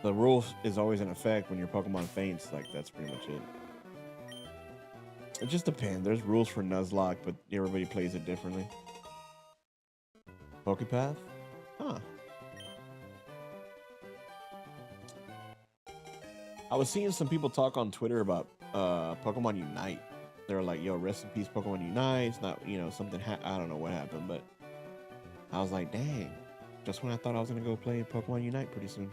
The rule is always in effect when your Pokemon faints. Like, that's pretty much it. It just depends. There's rules for Nuzlocke, but everybody plays it differently. Pokepath? Huh. I was seeing some people talk on Twitter about Pokemon Unite. They're like, yo, rest in peace, Pokemon Unite. It's not, you know, something, I don't know what happened, but I was like, dang. Just when I thought I was going to go play Pokemon Unite pretty soon.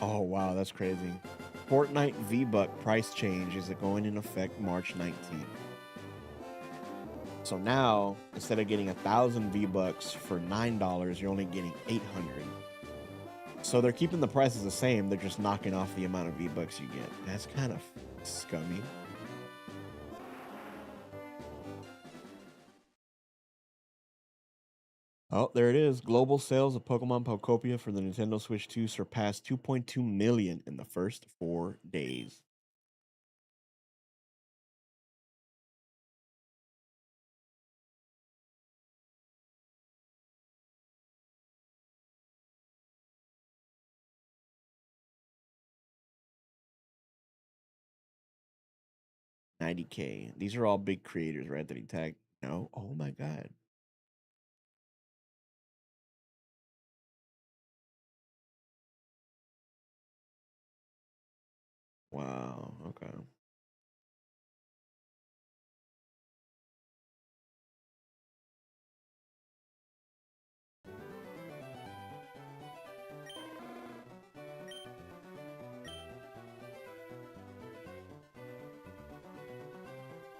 Oh, wow, that's crazy. Fortnite V-Buck price change is going in effect March 19th. So now, instead of getting 1,000 V-Bucks for $9, you're only getting 800. So they're keeping the prices the same. They're just knocking off the amount of V-Bucks you get. That's kind of scummy. Oh, there it is. Global sales of Pokemon Pokopia for the Nintendo Switch 2 surpassed 2.2 million in the first 4 days. $90K. These are all big creators, right? That he tagged. No. Oh my god. Wow. Okay.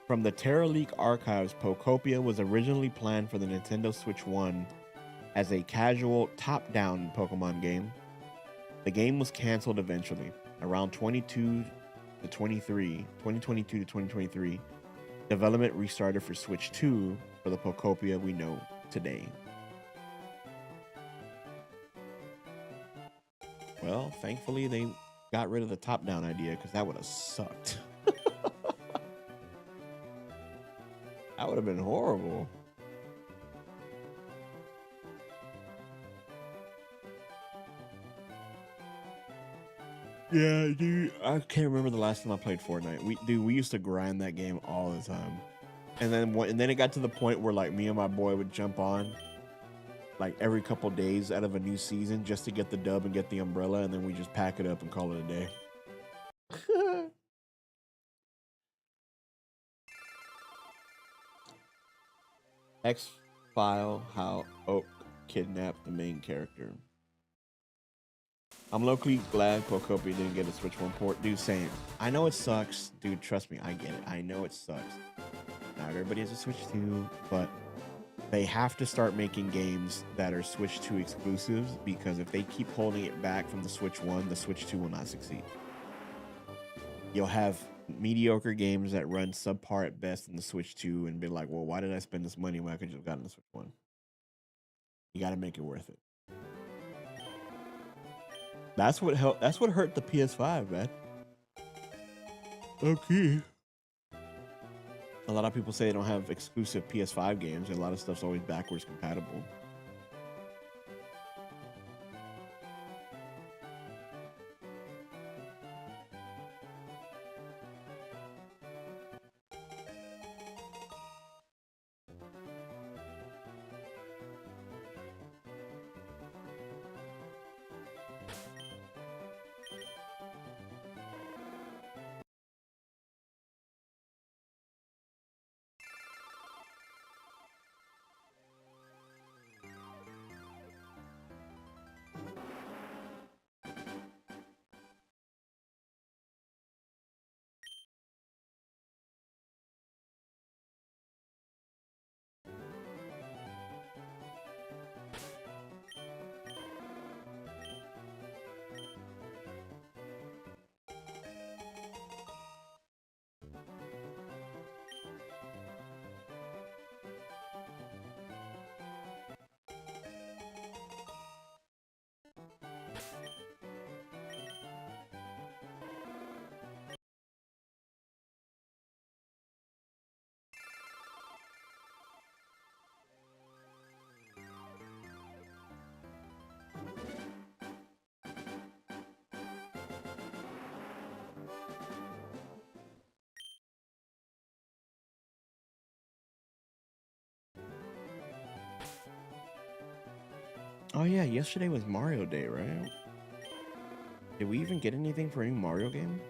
From the Terra Leak archives, Pokopia was originally planned for the Nintendo Switch 1 as a casual top-down Pokemon game. The game was canceled eventually, around 2022 to 2023. Development restarted for Switch 2 for the Pokopia we know today. Well, thankfully they got rid of the top-down idea because that would have sucked. That would have been horrible. Yeah, dude. I can't remember the last time I played Fortnite. We used to grind that game all the time. And then it got to the point where like me and my boy would jump on like every couple days out of a new season just to get the dub and get the umbrella, and then we just pack it up and call it a day. X-File how Oak kidnapped the main character. I'm locally glad Pokopia didn't get a Switch 1 port. Dude, same. I know it sucks. Dude, trust me, I get it. I know it sucks. Not everybody has a Switch 2, but they have to start making games that are Switch 2 exclusives, because if they keep holding it back from the Switch 1, the Switch 2 will not succeed. You'll have mediocre games that run subpar at best in the Switch 2 and be like, well, why did I spend this money when I could just have gotten the Switch 1? You got to make it worth it. That's what hurt the PS5, man. Okay. A lot of people say they don't have exclusive PS5 games, and a lot of stuff's always backwards compatible. Oh yeah, yesterday was Mario Day, right? Did we even get anything for any Mario game?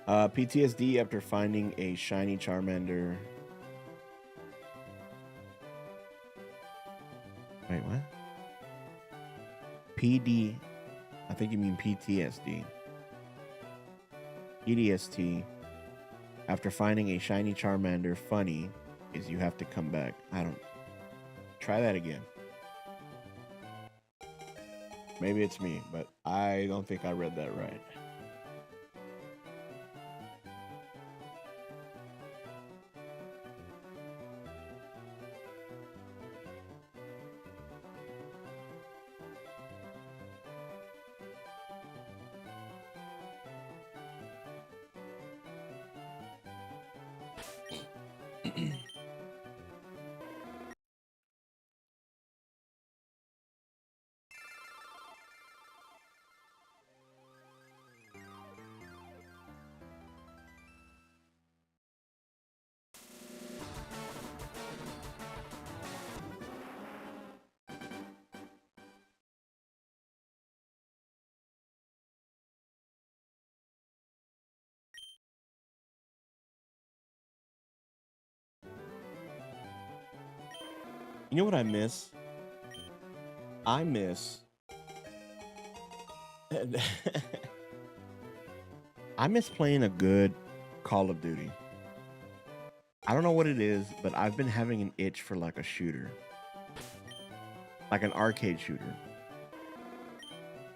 PTSD after finding a shiny Charmander. Wait, what? PD. I think you mean PTSD. PTSD after finding a shiny Charmander funny is you have to come back. I don't. Try that again. Maybe it's me, but I don't think I read that right. You know what I miss? I miss. I miss playing a good Call of Duty. I don't know what it is, but I've been having an itch for like a shooter, like an arcade shooter.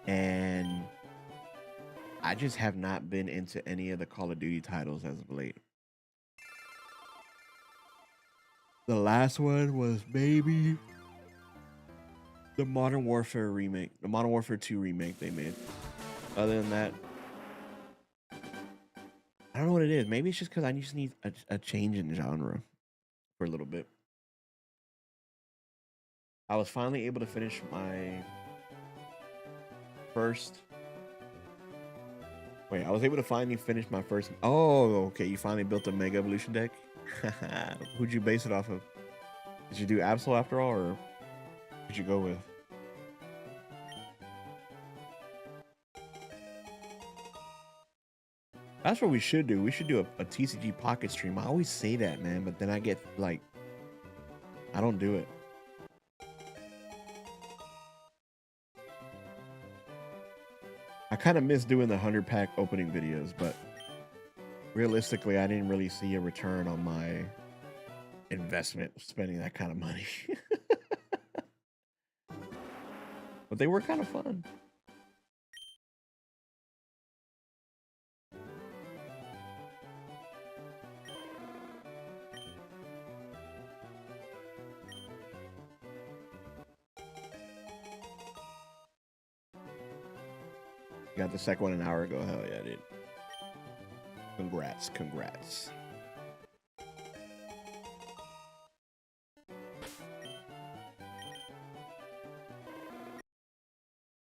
And I just have not been into any of the Call of Duty titles as of late. The last one was maybe the Modern Warfare remake, the Modern Warfare 2 remake they made. Other than that, I don't know what it is. Maybe it's just because I just need a change in genre for a little bit. I was finally able to finish my first. Wait, I was able to finally finish my first. Oh, okay. You finally built a Mega Evolution deck? Who'd you base it off of? Did you do Absol after all, or who'd you go with? That's what we should do. We should do a TCG Pocket stream. I always say that, man, but then I get like, I don't do it. I kind of miss doing the 100-pack opening videos, but realistically, I didn't really see a return on my investment spending that kind of money. But they were kind of fun. Got the second one an hour ago. Hell yeah, dude. Congrats, congrats.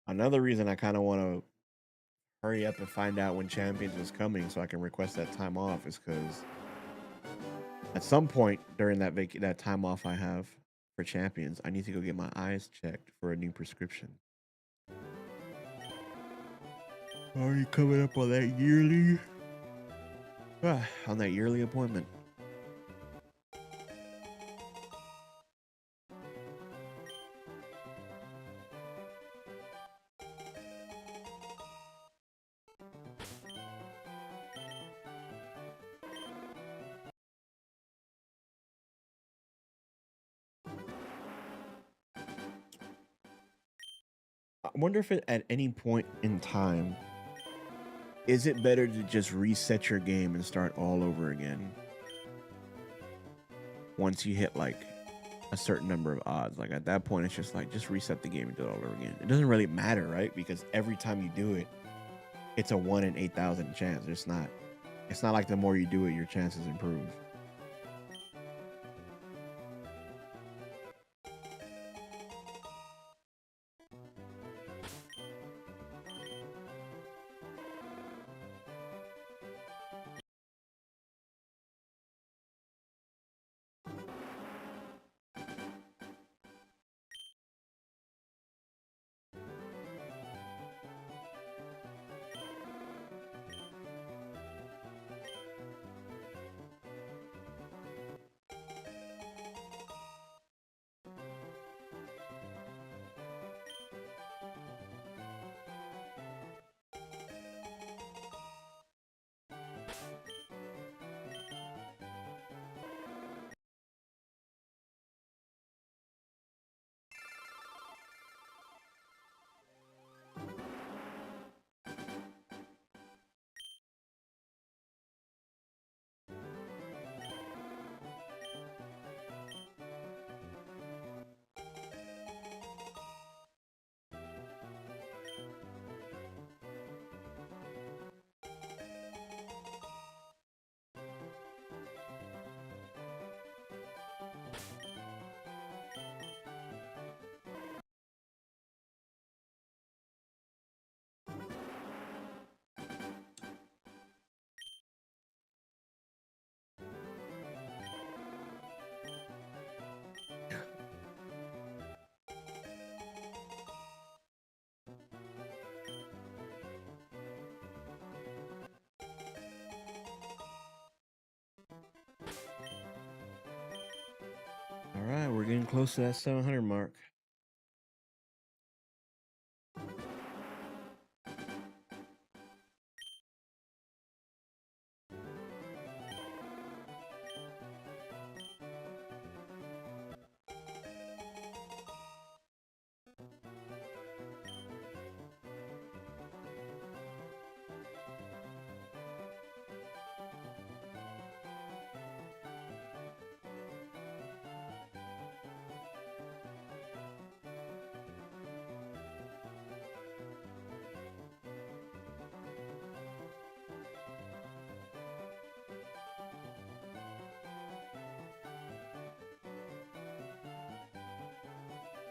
Another reason I kind of want to hurry up and find out when Champions is coming so I can request that time off is because at some point during that time off I have for Champions, I need to go get my eyes checked for a new prescription. Already coming up on that yearly. On that yearly appointment. I wonder if at any point in time, is it better to just reset your game and start all over again? Once you hit like a certain number of odds, like at that point, it's just like, just reset the game and do it all over again. It doesn't really matter, right? Because every time you do it, it's a 1 in 8,000 chance. It's not like the more you do it, your chances improve. All right, we're getting close to that 700 mark.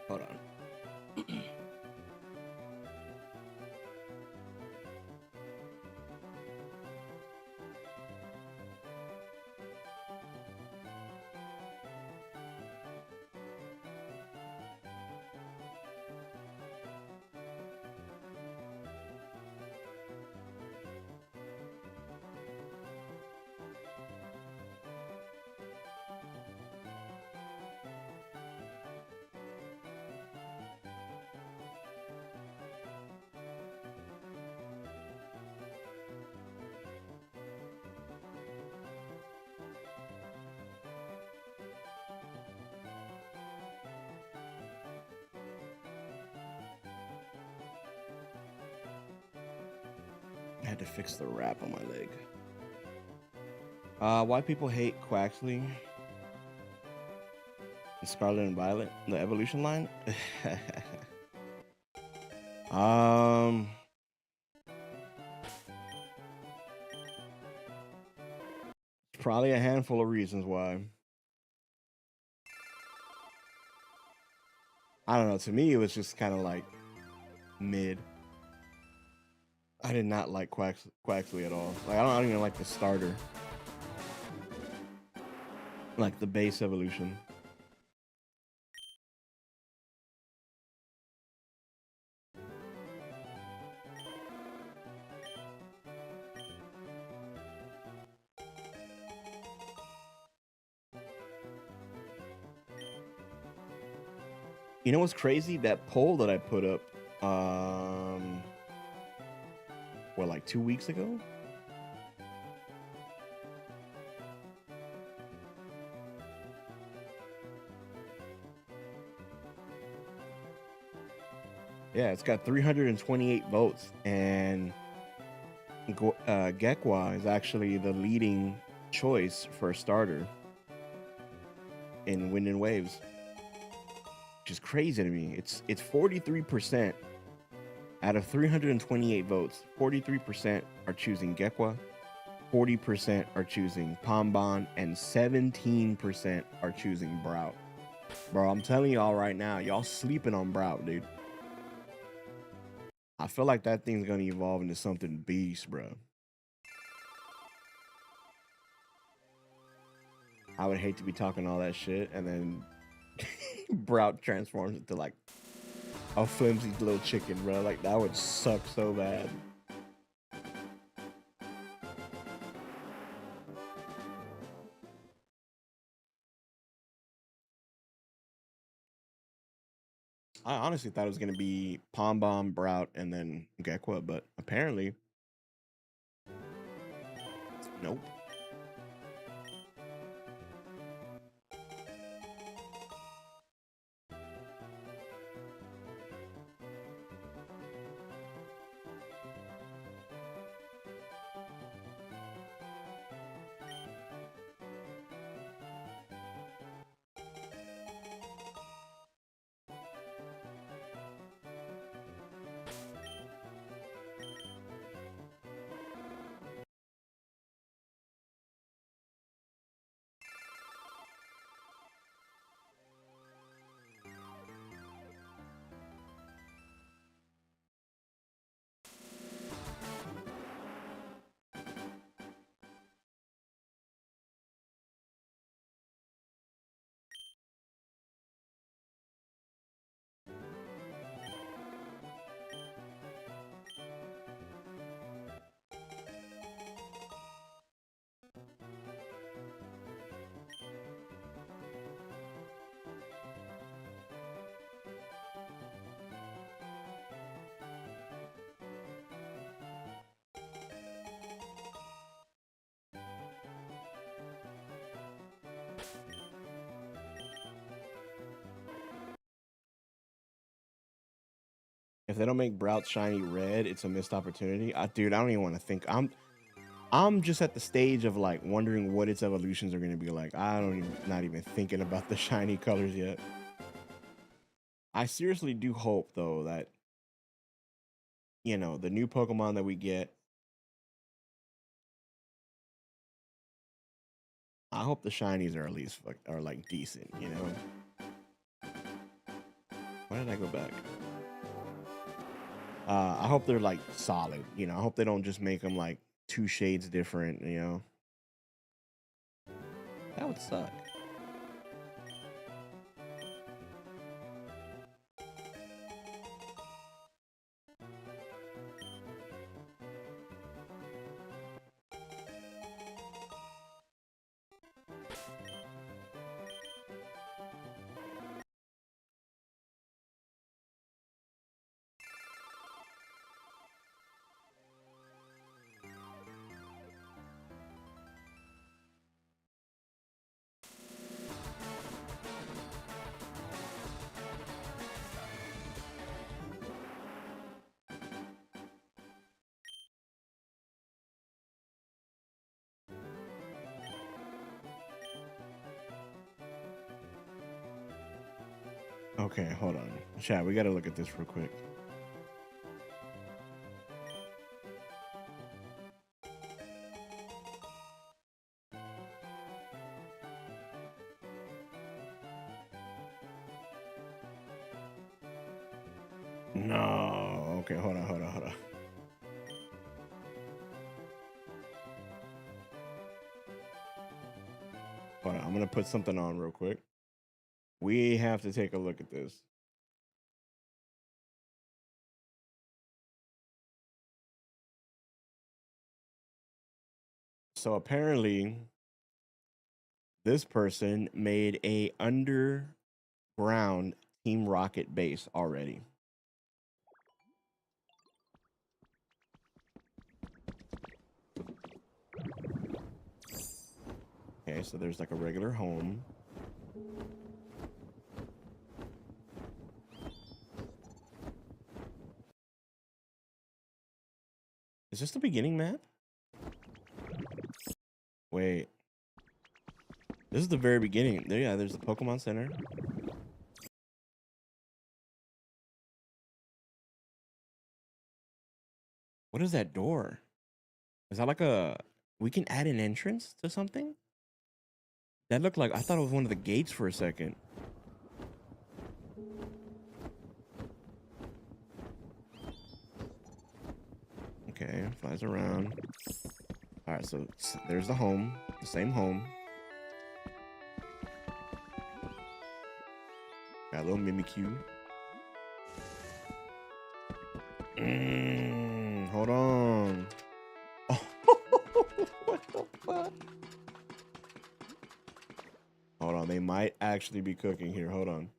Hold on. I had to fix the wrap on my leg. Why people hate Quaxley and Scarlet and Violet, the evolution line? um, Probably a handful of reasons why. I don't know. To me, it was just kind of like mid. I did not like Quaxley at all. Like I don't even like the starter, like the base evolution. You know what's crazy? That poll that I put up, what, like 2 weeks ago? Yeah, it's got 328 votes, and Gekwa is actually the leading choice for a starter in Wind and Waves, which is crazy to me. It's 43% out of 328 votes. 43% are choosing Gekwa, 40% are choosing Pombon, and 17% are choosing Brout. Bro, I'm telling y'all right now, y'all sleeping on Brout, dude. I feel like that thing's gonna evolve into something beast, bro. I would hate to be talking all that shit and then Brout transforms into like a flimsy little chicken, bro. Like that would suck so bad. I honestly thought it was gonna be Pom Bomb, Brout, and then Gekwa, but apparently, nope. If they don't make Brout shiny red, it's a missed opportunity. Dude, I don't even want to think. I'm just at the stage of like wondering what its evolutions are gonna be like. I don't even not even thinking about the shiny colors yet. I seriously do hope though that the new Pokemon that we get, I hope the shinies are at least are like decent, Why did I go back? I hope they're like solid, I hope they don't just make them like 2 shades different, That would suck. Okay, hold on. Chat, we gotta look at this real quick. No. Okay, hold on. Hold on. I'm gonna put something on real quick. We have to take a look at this. So apparently, this person made a underground Team Rocket base already. Okay, so there's like a regular home. Is this the beginning map? Wait. This is the very beginning. There, yeah, there's the Pokemon Center. What is that door? Is that like a... We can add an entrance to something? That looked like... I thought it was one of the gates for a second. Okay, flies around. All right, so there's the home. The same home. Got a little Mimikyu. Hold on. Oh, what the fuck? Hold on, they might actually be cooking here. Hold on.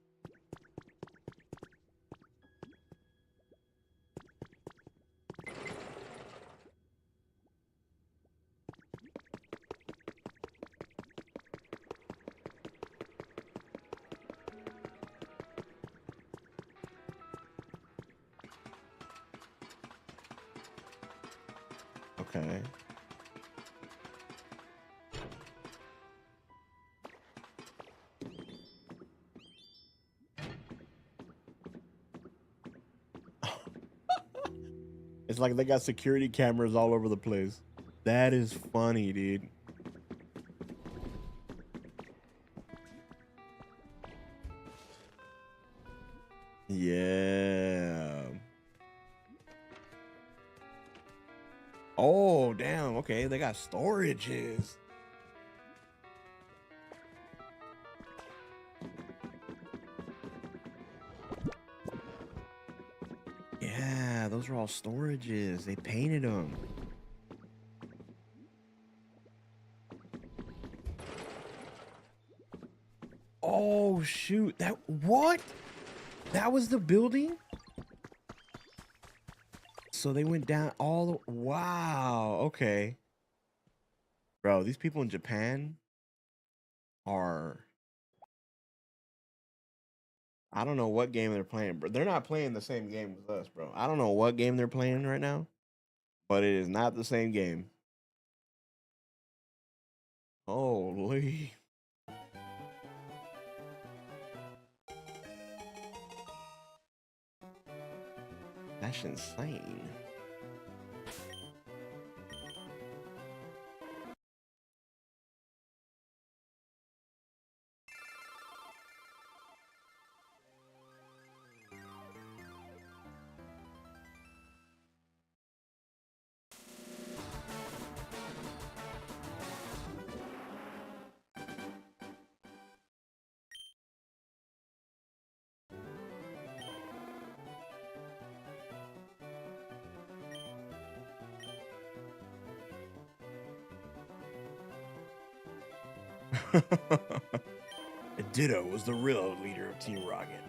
Okay. It's like they got security cameras all over the place. That is funny, dude. Yeah. Oh, damn. Okay, they got storages. Yeah, those are all storages. They painted them. Oh, shoot. That... What? That was the building? So they went down all the... Wow. Okay. Bro, these people in Japan are... I don't know what game they're playing, but they're not playing the same game with us, bro. I don't know what game they're playing right now, but it is not the same game. Holy. That's insane. Ditto was the real leader of Team Rocket.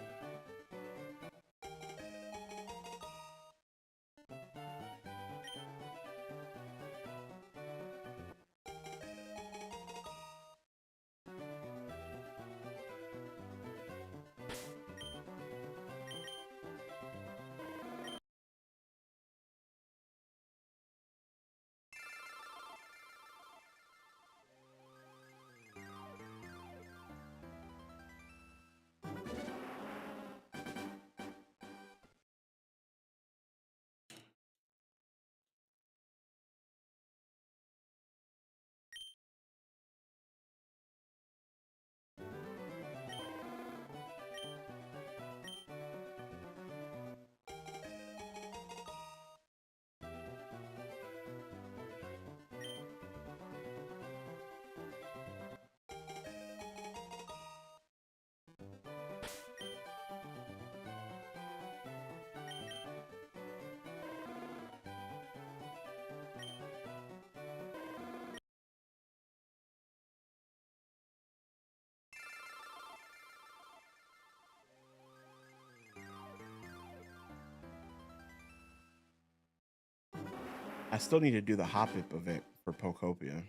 I still need to do the Hoppip event for Pokopia.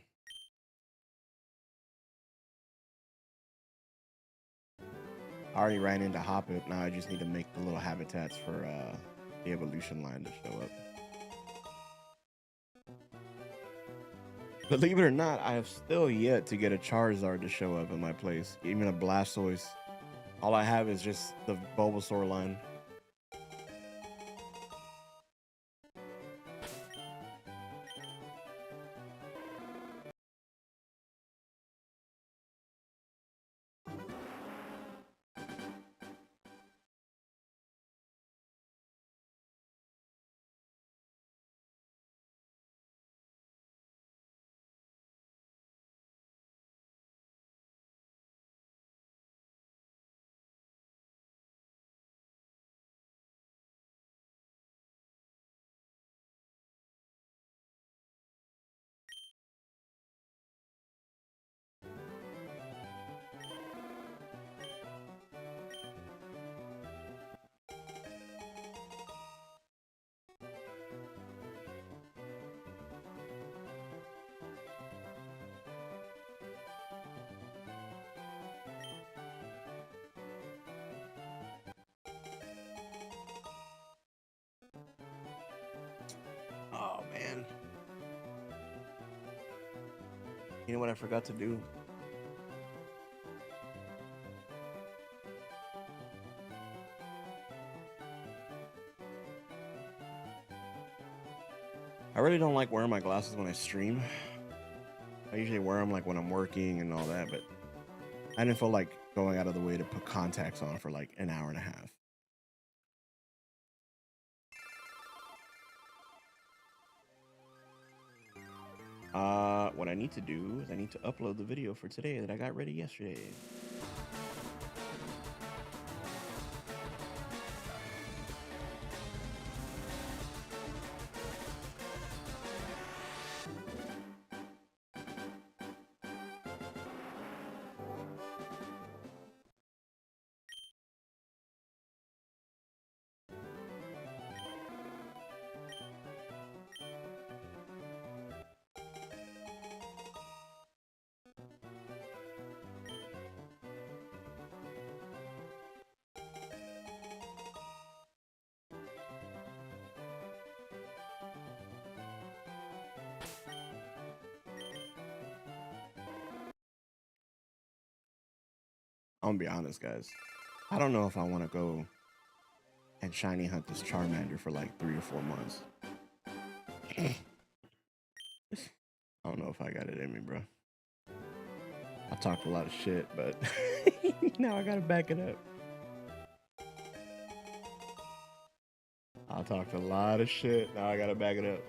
I already ran into Hoppip. Now I just need to make the little habitats for the evolution line to show up. Believe it or not, I have still yet to get a Charizard to show up in my place. Even a Blastoise. All I have is just the Bulbasaur line. Oh man. You know what I forgot to do? I really don't like wearing my glasses when I stream. I usually wear them like when I'm working and all that, but I didn't feel like going out of the way to put contacts on for like an hour and a half. What I need to do is I need to upload the video for today that I got ready yesterday. I'm gonna be honest, guys. I don't know if I want to go and shiny hunt this Charmander for like 3 or 4 months. I don't know if I got it in me, bro. I talked a lot of shit, but now I gotta back it up. I talked a lot of shit. Now I gotta back it up.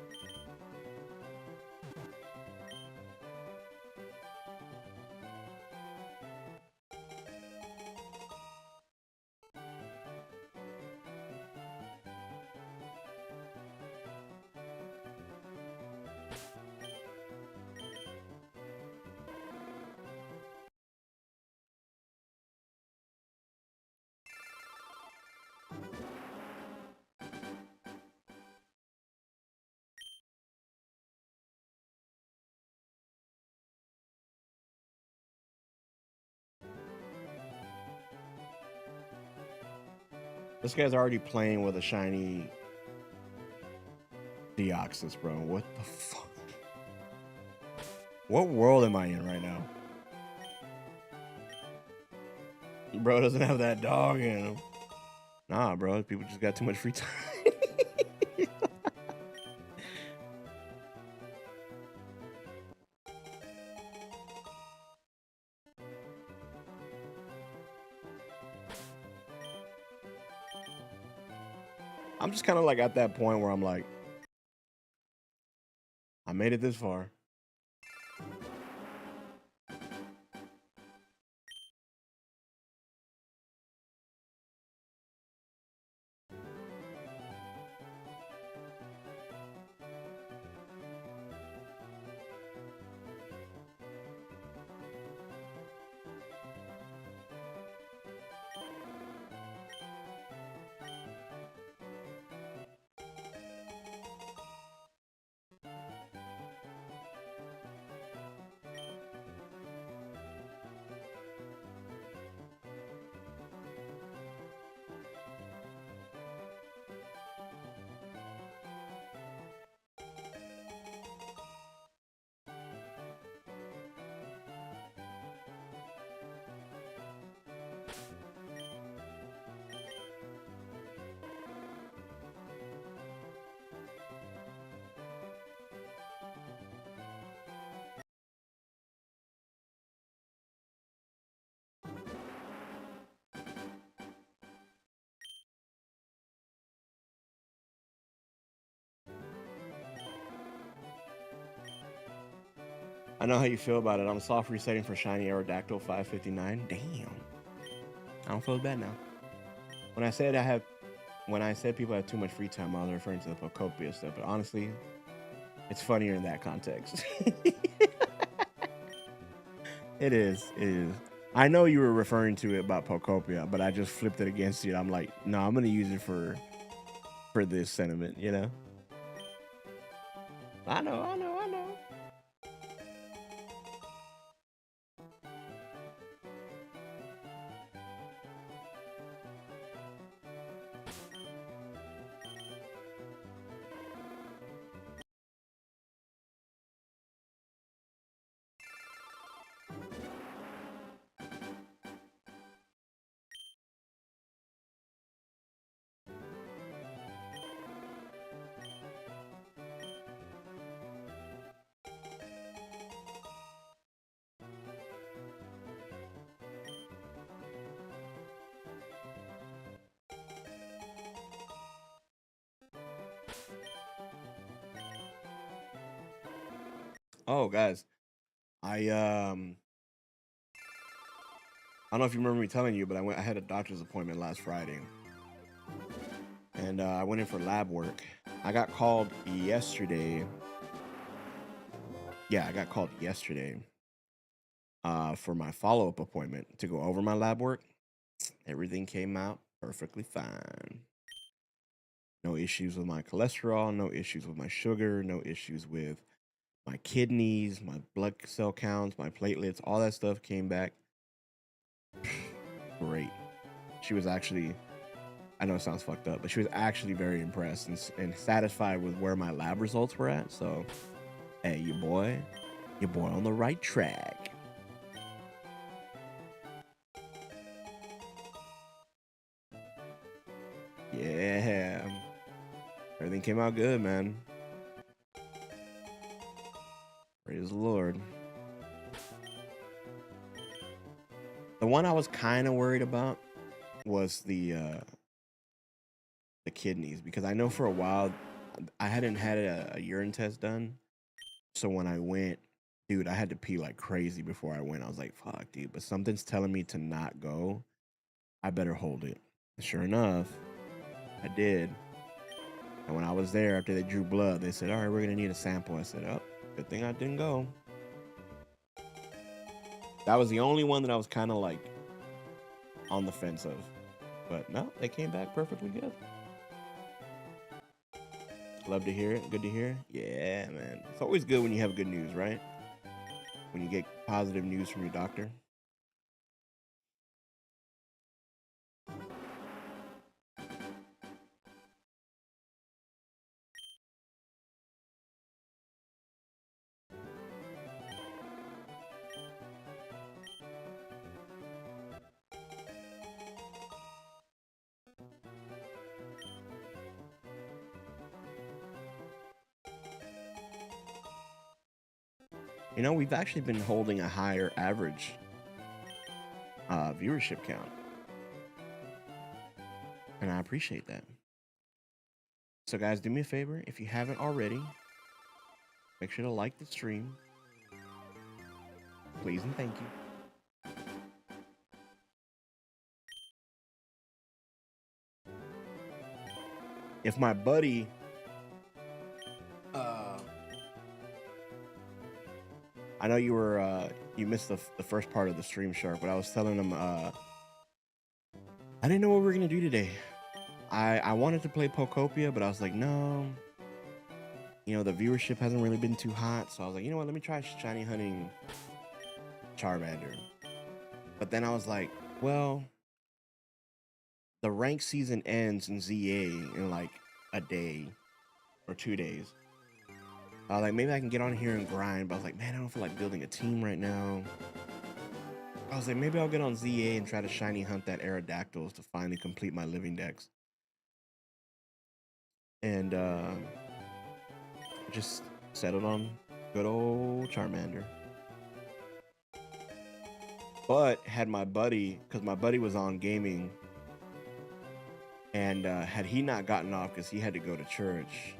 This guy's already playing with a shiny Deoxys, bro. What the fuck? What world am I in right now? Bro doesn't have that dog in him. Nah, bro. People just got too much free time. I'm just kind of like at that point where I'm like, I made it this far. I know how you feel about it. I'm soft resetting for Shiny Aerodactyl 559. Damn. I don't feel bad now. When I said people have too much free time, I was referring to the Pocopia stuff. But honestly, it's funnier in that context. It is. It is. I know you were referring to it about Pocopia, but I just flipped it against you. I'm like, no, I'm gonna use it for this sentiment. You know. I know. I know. I know. Oh, guys, I don't know if you remember me telling you, but I had a doctor's appointment last Friday, and I went in for lab work. I got called yesterday. Yeah, I got called yesterday for my follow-up appointment to go over my lab work. Everything came out perfectly fine. No issues with my cholesterol, no issues with my sugar, no issues with my kidneys, my blood cell counts, my platelets, all that stuff came back great. She was actually, I know it sounds fucked up, but she was actually very impressed and satisfied with where my lab results were at. So, hey, your boy on the right track. Yeah, everything came out good, man. Praise the Lord. The one I was kind of worried about was the kidneys, because I know for a while I hadn't had a urine test done. So when I went, dude, I had to pee like crazy before I went. I was like, fuck, dude, but something's telling me to not go. I better hold it. Sure enough, I did. And when I was there, after they drew blood, they said, all right, we're going to need a sample. I said, oh, good thing I didn't go. That was the only one that I was kind of like on the fence of. But no, they came back perfectly good. Love to hear it. Good to hear. Yeah, man. It's always good when you have good news, right? When you get positive news from your doctor. You know, we've actually been holding a higher average viewership count. And I appreciate that. So, guys, do me a favor. If you haven't already, make sure to like the stream. Please and thank you. If my buddy... I know you were you missed the first part of the stream, Shark, but I was telling him I didn't know what we were gonna do today. I wanted to play Pocopia, but I was like, no. You know, the viewership hasn't really been too hot, so I was like, you know what, let me try shiny hunting Charmander. But then I was like, well, the rank season ends in ZA in like a day or 2 days. I was like, maybe I can get on here and grind, but I was like, man, I don't feel like building a team right now. I was like, maybe I'll get on ZA and try to shiny hunt that Aerodactyls to finally complete my living decks. And just settled on good old Charmander. But had my buddy, because my buddy was on gaming, and had he not gotten off because he had to go to church,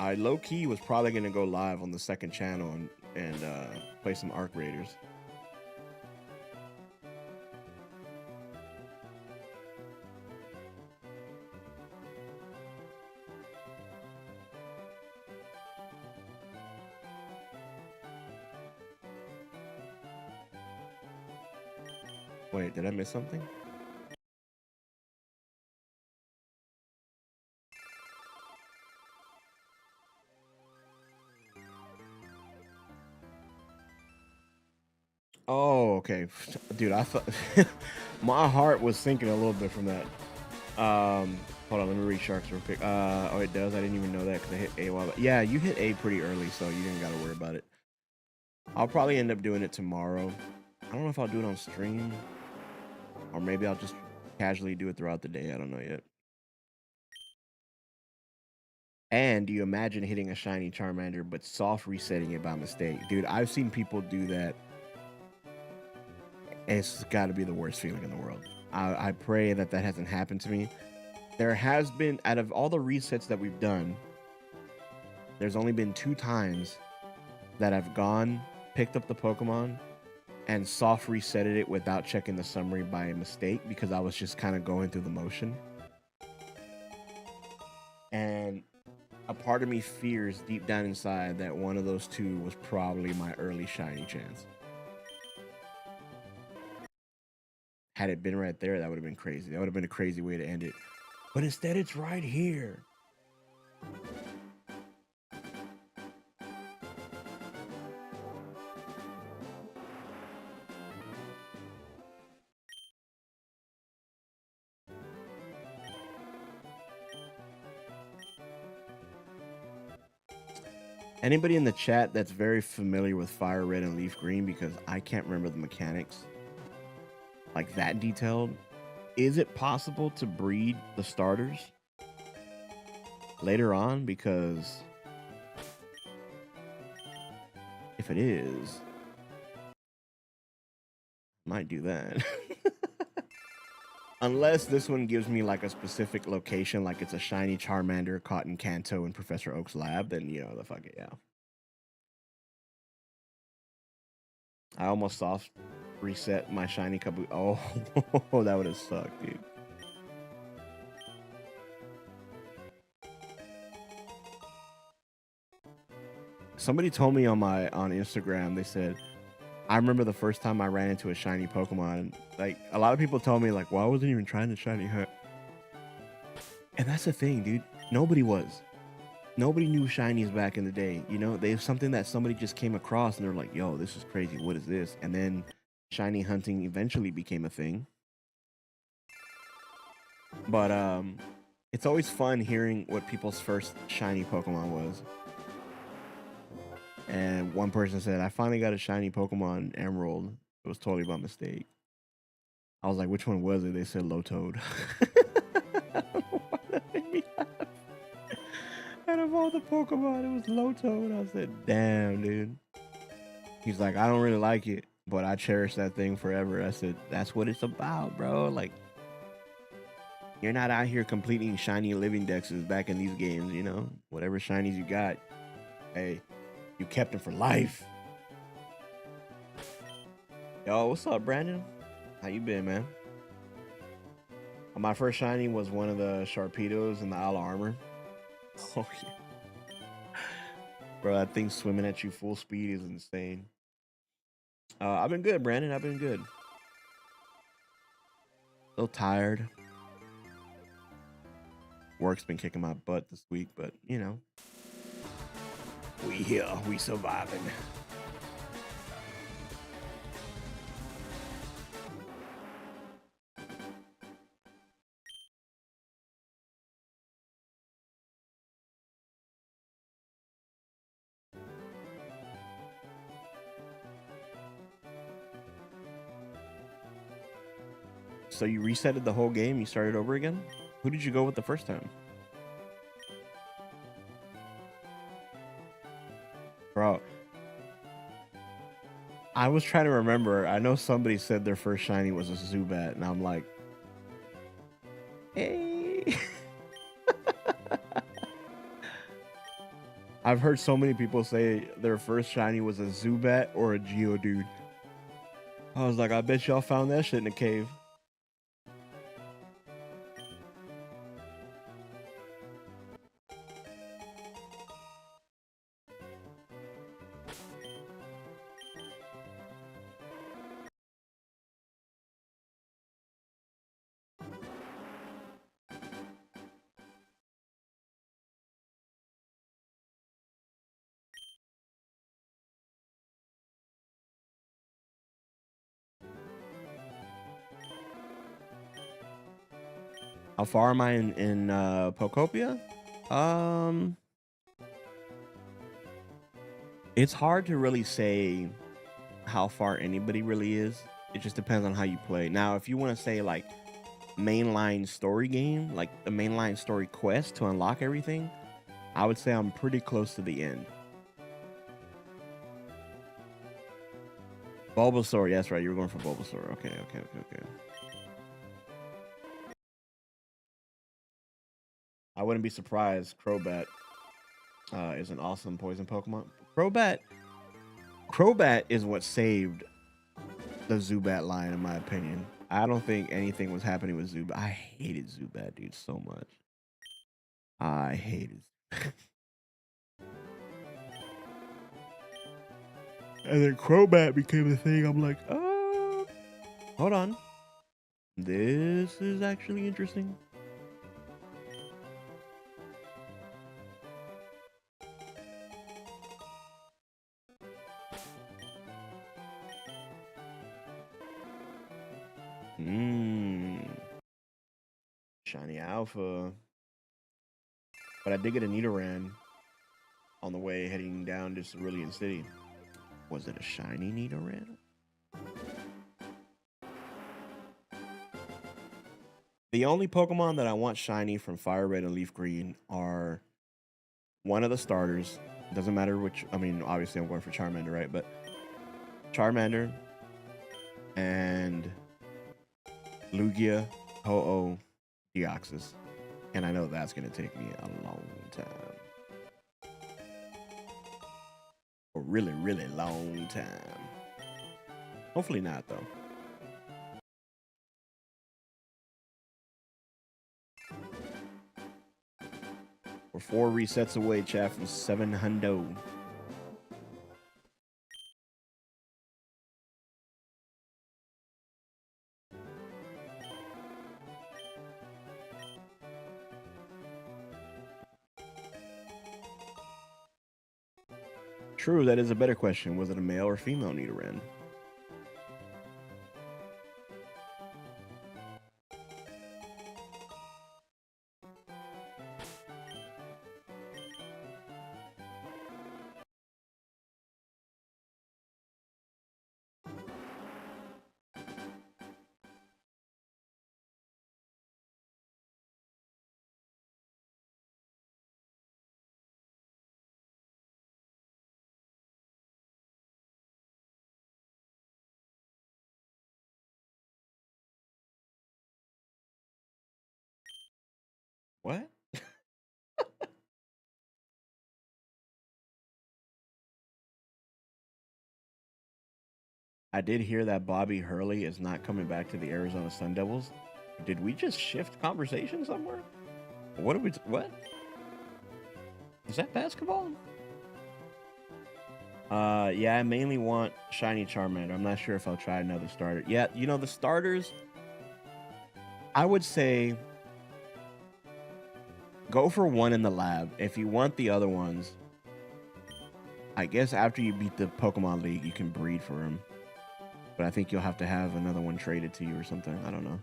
I low key was probably gonna go live on the second channel and play some Arc Raiders. Wait, did I miss something? Oh, okay. Dude, I thought my heart was sinking a little bit from that. Hold on, let me read Sharks real quick. Oh, it does. I didn't even know that because I hit A while back. Yeah, you hit A pretty early, so you didn't gotta worry about it. I'll probably end up doing it tomorrow. I don't know if I'll do it on stream, or maybe I'll just casually do it throughout the day. I don't know yet. And do you imagine hitting a shiny Charmander but soft resetting it by mistake? Dude, I've seen people do that. It's got to be the worst feeling in the world. I pray that that hasn't happened to me. There has been, out of all the resets that we've done, there's only been 2 times that I've gone, picked up the Pokemon, and soft resetted it without checking the summary by mistake because I was just kind of going through the motion. And a part of me fears deep down inside that one of those 2 was probably my early shiny chance. Had it been right there, that would have been crazy. That would have been a crazy way to end it. But instead, it's right here. Anybody in the chat that's very familiar with Fire Red and Leaf Green, because I can't remember the mechanics like that detailed. Is it possible to breed the starters later on? Because if it is, I might do that. Unless this one gives me like a specific location, like it's a shiny Charmander caught in Kanto in Professor Oak's lab, then you know, the fuck it, yeah. I almost soft reset my shiny Kabu. Oh, that would have sucked, dude. Somebody told me on Instagram, they said, I remember the first time I ran into a shiny Pokemon. Like, a lot of people told me, like, well, I wasn't even trying to shiny hunt. And that's the thing, dude. Nobody was. Nobody knew shinies back in the day. You know, they have something that somebody just came across and they're like, yo, this is crazy. What is this? And then shiny hunting eventually became a thing. But it's always fun hearing what people's first shiny Pokemon was. And one person said, I finally got a shiny Pokemon Emerald. It was totally by mistake. I was like, which one was it? They said Lowtoad. I don't know why that made me laugh. Out of all the Pokemon, it was Lowtoad. I said, damn, dude. He's like, I don't really like it, but I cherish that thing forever. I said, that's what it's about, bro. Like, you're not out here completing shiny living dexes back in these games, you know? Whatever shinies you got, hey, you kept them for life. Yo, what's up, Brandon? How you been, man? My first shiny was one of the Sharpedos in the Isle of Armor. Oh, yeah. Bro, that thing swimming at you full speed is insane. I've been good, Brandon. I've been good. A little tired. Work's been kicking my butt this week, but, you know. We here. We surviving. So you resetted the whole game? You started over again? Who did you go with the first time? Bro, I was trying to remember. I know somebody said their first shiny was a Zubat, and I'm like, hey. I've heard so many people say their first shiny was a Zubat or a Geodude. I was like, I bet y'all found that shit in a cave. How far am I in Pokopia? It's hard to really say how far anybody really is. It just depends on how you play. Now, if you want to say like mainline story game, like the mainline story quest to unlock everything, I would say I'm pretty close to the end. Bulbasaur, that's right. You were going for Bulbasaur. Okay. I wouldn't be surprised. Crobat is an awesome poison Pokemon. Crobat is what saved the Zubat line, in my opinion. I don't think anything was happening with Zubat. I hated Zubat, dude, so much. I hated. And then Crobat became a thing. I'm like, oh, hold on. This is actually interesting. Shiny Alpha. But I did get a Nidoran on the way heading down to Cerulean City. Was it a shiny Nidoran? The only Pokemon that I want shiny from FireRed and Leaf Green are one of the starters. Doesn't matter which. I mean, obviously I'm going for Charmander, right? But Charmander and Lugia, Ho-Oh, Deoxys. And I know that's going to take me a long time. A really, really long time. Hopefully not, though. We're 4 resets away, chat, from 700. True, that is a better question. Was it a male or female Nidoran? What? I did hear that Bobby Hurley is not coming back to the Arizona Sun Devils. Did we just shift conversation somewhere? What are we? What? Is that basketball? Yeah, I mainly want Shiny Charmander. I'm not sure if I'll try another starter. Yeah, you know, the starters, I would say go for one in the lab. If you want the other ones, I guess after you beat the Pokemon League, you can breed for them. But I think you'll have to have another one traded to you or something. I don't know.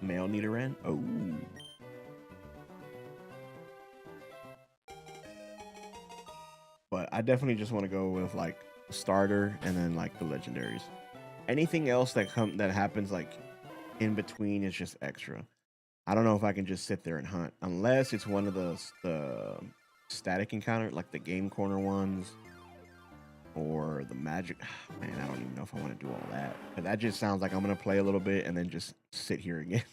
Male Nidoran? Oh. But I definitely just want to go with like starter and then like the legendaries. Anything else that happens like in between is just extra. I don't know if I can just sit there and hunt unless it's one of the static encounter, like the game corner ones, or the magic. Man, I don't even know if I want to do all that. But that just sounds like I'm gonna play a little bit and then just sit here again.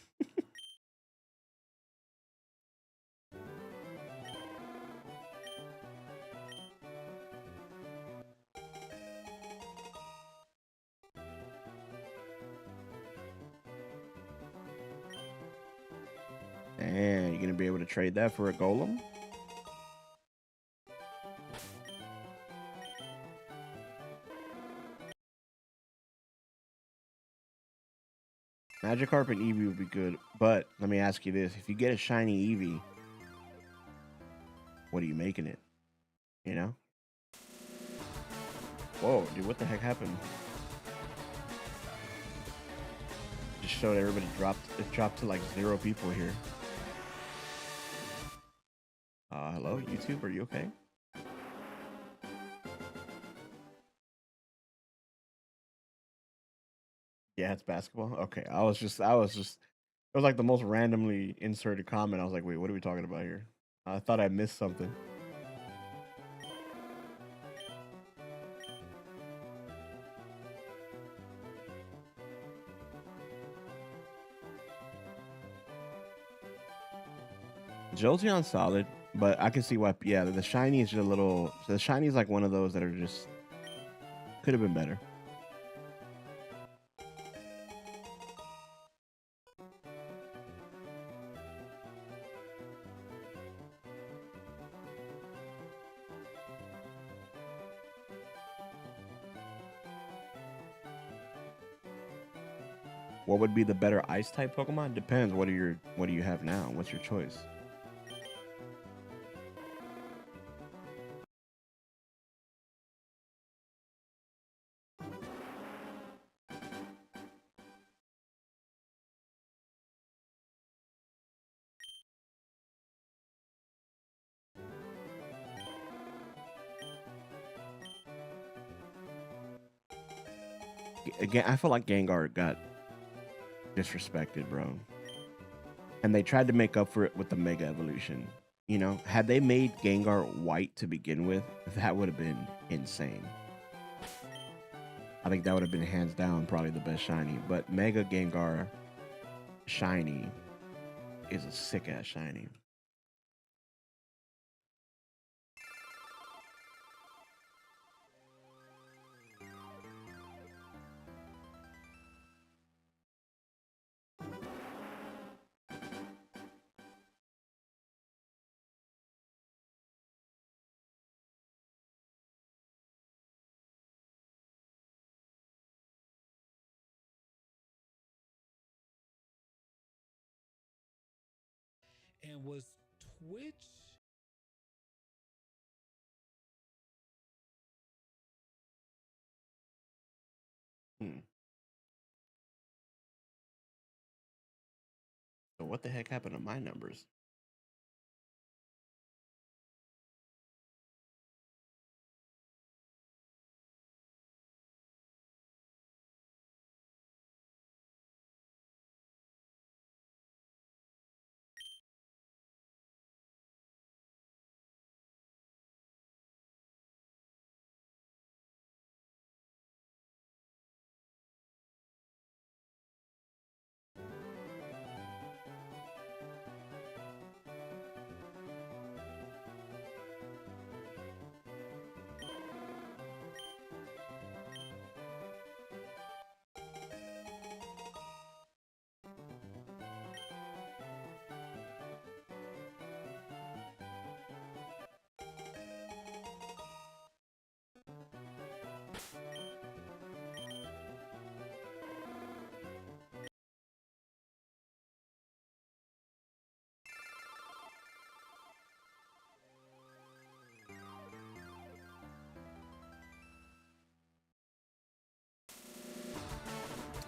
And you're gonna be able to trade that for a golem. Magikarp and Eevee would be good, but let me ask you this: if you get a shiny Eevee, what are you making it? You know? Whoa, dude, what the heck happened? Just showed everybody dropped. It dropped to like 0 people here. Hello, YouTube, are you okay? Yeah, it's basketball. Okay, I was just. It was like the most randomly inserted comment. I was like, wait, what are we talking about here? I thought I missed something. Jolteon's solid, but I can see why. Yeah, the shiny is just a little. The shiny is like one of those that are just could have been better. What would be the better ice type Pokemon? Depends. What do you have now? What's your choice? Again, I feel like Gengar got disrespected, bro. And they tried to make up for it with the Mega Evolution. You know, had they made Gengar white to begin with, that would have been insane. I think that would have been hands down probably the best shiny. But Mega Gengar shiny is a sick ass shiny. And was Twitch So what the heck happened to my numbers?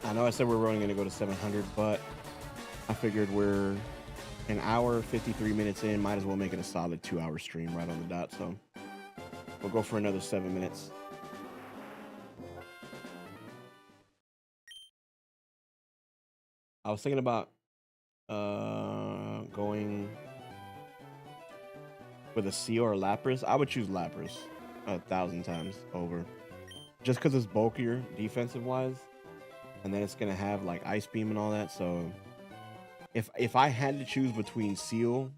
I know I said we were only going to go to 700, but I figured we're an hour, 53 minutes in. Might as well make it a solid 2-hour stream right on the dot. So we'll go for another 7 minutes. I was thinking about going with a Sea or a Lapras. I would choose Lapras 1,000 times over. just because it's bulkier defensive wise, and then it's gonna have like ice beam and all that. So if I had to choose between Seal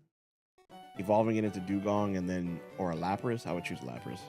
evolving it into Dugong and then or a Lapras, I would choose Lapras.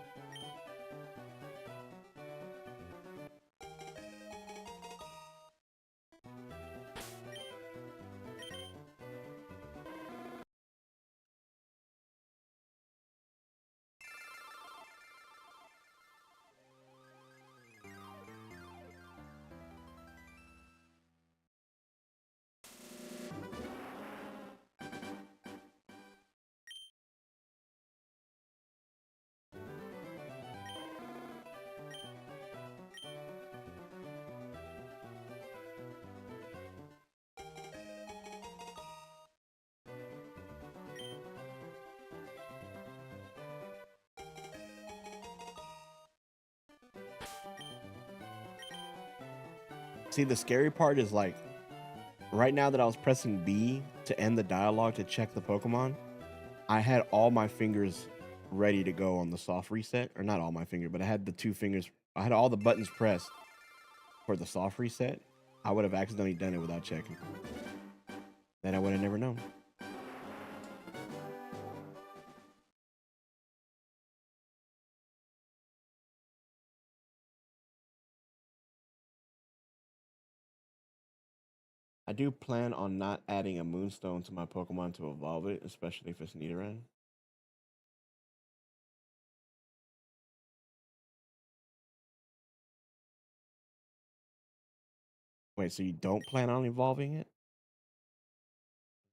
See, the scary part is like right now that I was pressing B to end the dialogue to check the Pokemon, I had all my fingers ready to go on the soft reset, or not all my fingers, but I had the 2 fingers. I had all the buttons pressed for the soft reset. I would have accidentally done it without checking. Then I would have never known. I do plan on not adding a Moonstone to my Pokemon to evolve it, especially if it's Nidoran. Wait, so you don't plan on evolving it?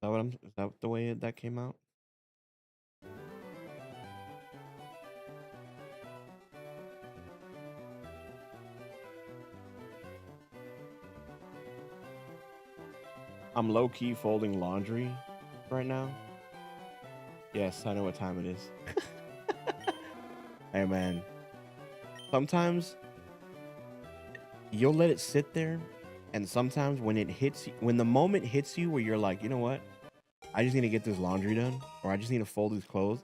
Is that the way that came out? I'm low key folding laundry right now. Yes, I know what time it is. Hey man, sometimes you'll let it sit there, and sometimes when it hits you, when the moment hits you where you're like, you know what, I just need to get this laundry done, or I just need to fold these clothes.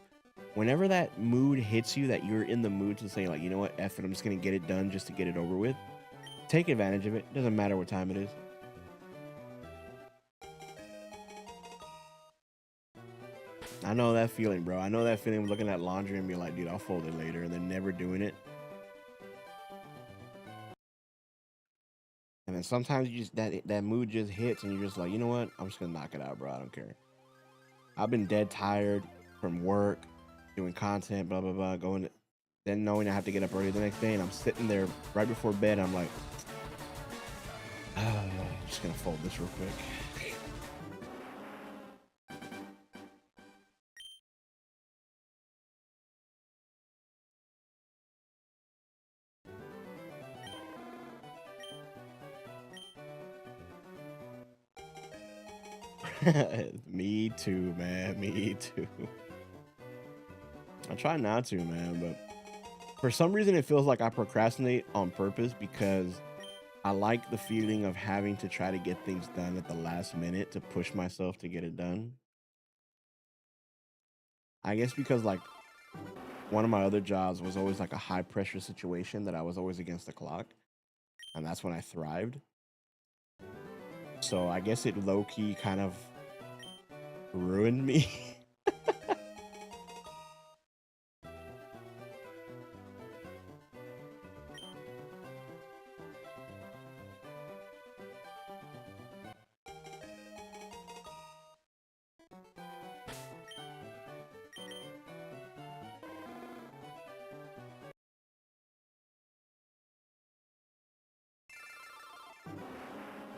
Whenever that mood hits you, that you're in the mood to say like, you know what, F it, I'm just gonna get it done just to get it over with. Take advantage of it. Doesn't matter what time it is. I know that feeling, bro. I know that feeling of looking at laundry and being like, dude, I'll fold it later, and then never doing it. And then sometimes you just that mood just hits, and you're just like, you know what? I'm just gonna knock it out, bro. I don't care. I've been dead tired from work, doing content, blah blah blah, going, then knowing I have to get up early the next day, and I'm sitting there right before bed. I'm like, I'm just gonna fold this real quick. Me too, man. Me too. I try not to, man, but for some reason it feels like I procrastinate on purpose because I like the feeling of having to try to get things done at the last minute to push myself to get it done. I guess because like one of my other jobs was always like a high pressure situation that I was always against the clock, and that's when I thrived. So I guess it low key kind of ruined me.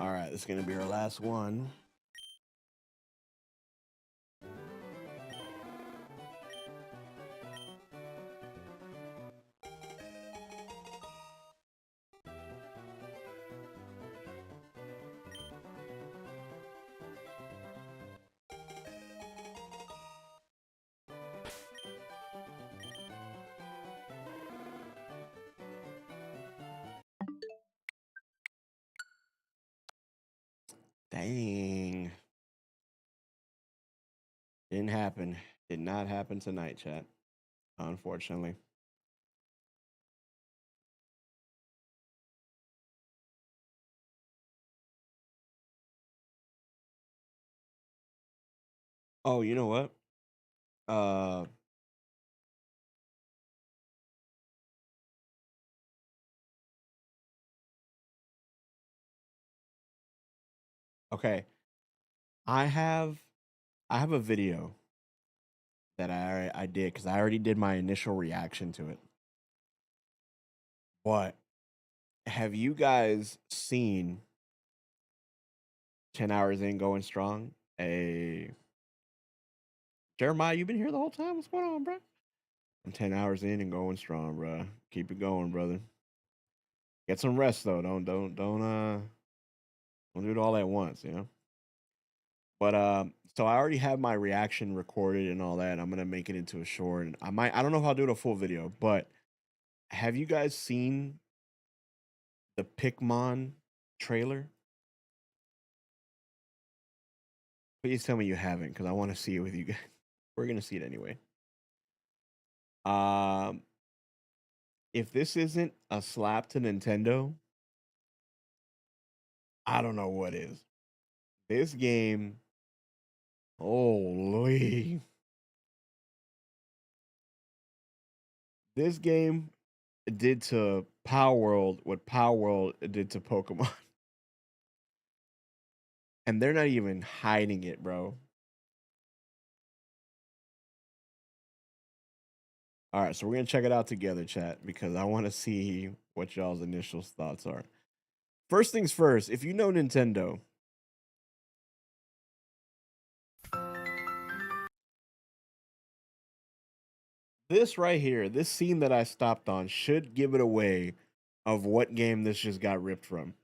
All right, this is gonna be our last one. Dang. Didn't happen. Did not happen tonight, chat. Unfortunately. Oh, you know what? Uh, okay. I have I have a video that I did because I already did my initial reaction to it. But have you guys seen 10 hours in going strong? A Jeremiah, you been here the whole time? What's going on, bro? I'm 10 hours in and going strong, bro. Keep it going, brother. Get some rest though. Don't do it all at once, you know? But so I already have my reaction recorded and all that. I'm gonna make it into a short. And I don't know if I'll do it a full video, but have you guys seen the Pikmin trailer? Please tell me you haven't, because I want to see it with you guys. We're gonna see it anyway. Um, if this isn't a slap to Nintendo, I don't know what is. This game, holy, this game did to Power World what Power World did to Pokemon, and they're not even hiding it, bro. All right, so we're gonna check it out together, chat, because I want to see what y'all's initial thoughts are. First things first, if you know Nintendo, this right here, this scene that I stopped on should give it away of what game this just got ripped from.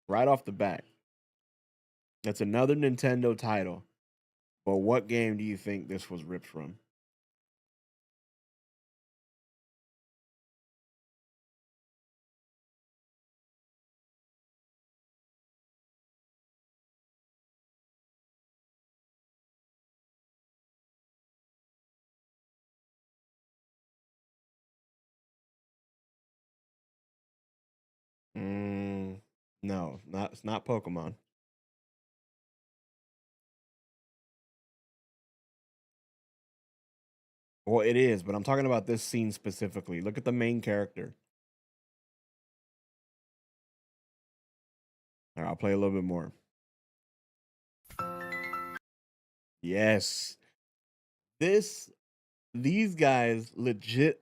Right off the bat. That's another Nintendo title. But what game do you think this was ripped from? Mm, no, it's not Pokemon. Well, it is, but I'm talking about this scene specifically. Look at the main character. All right, I'll play a little bit more. Yes. These guys legit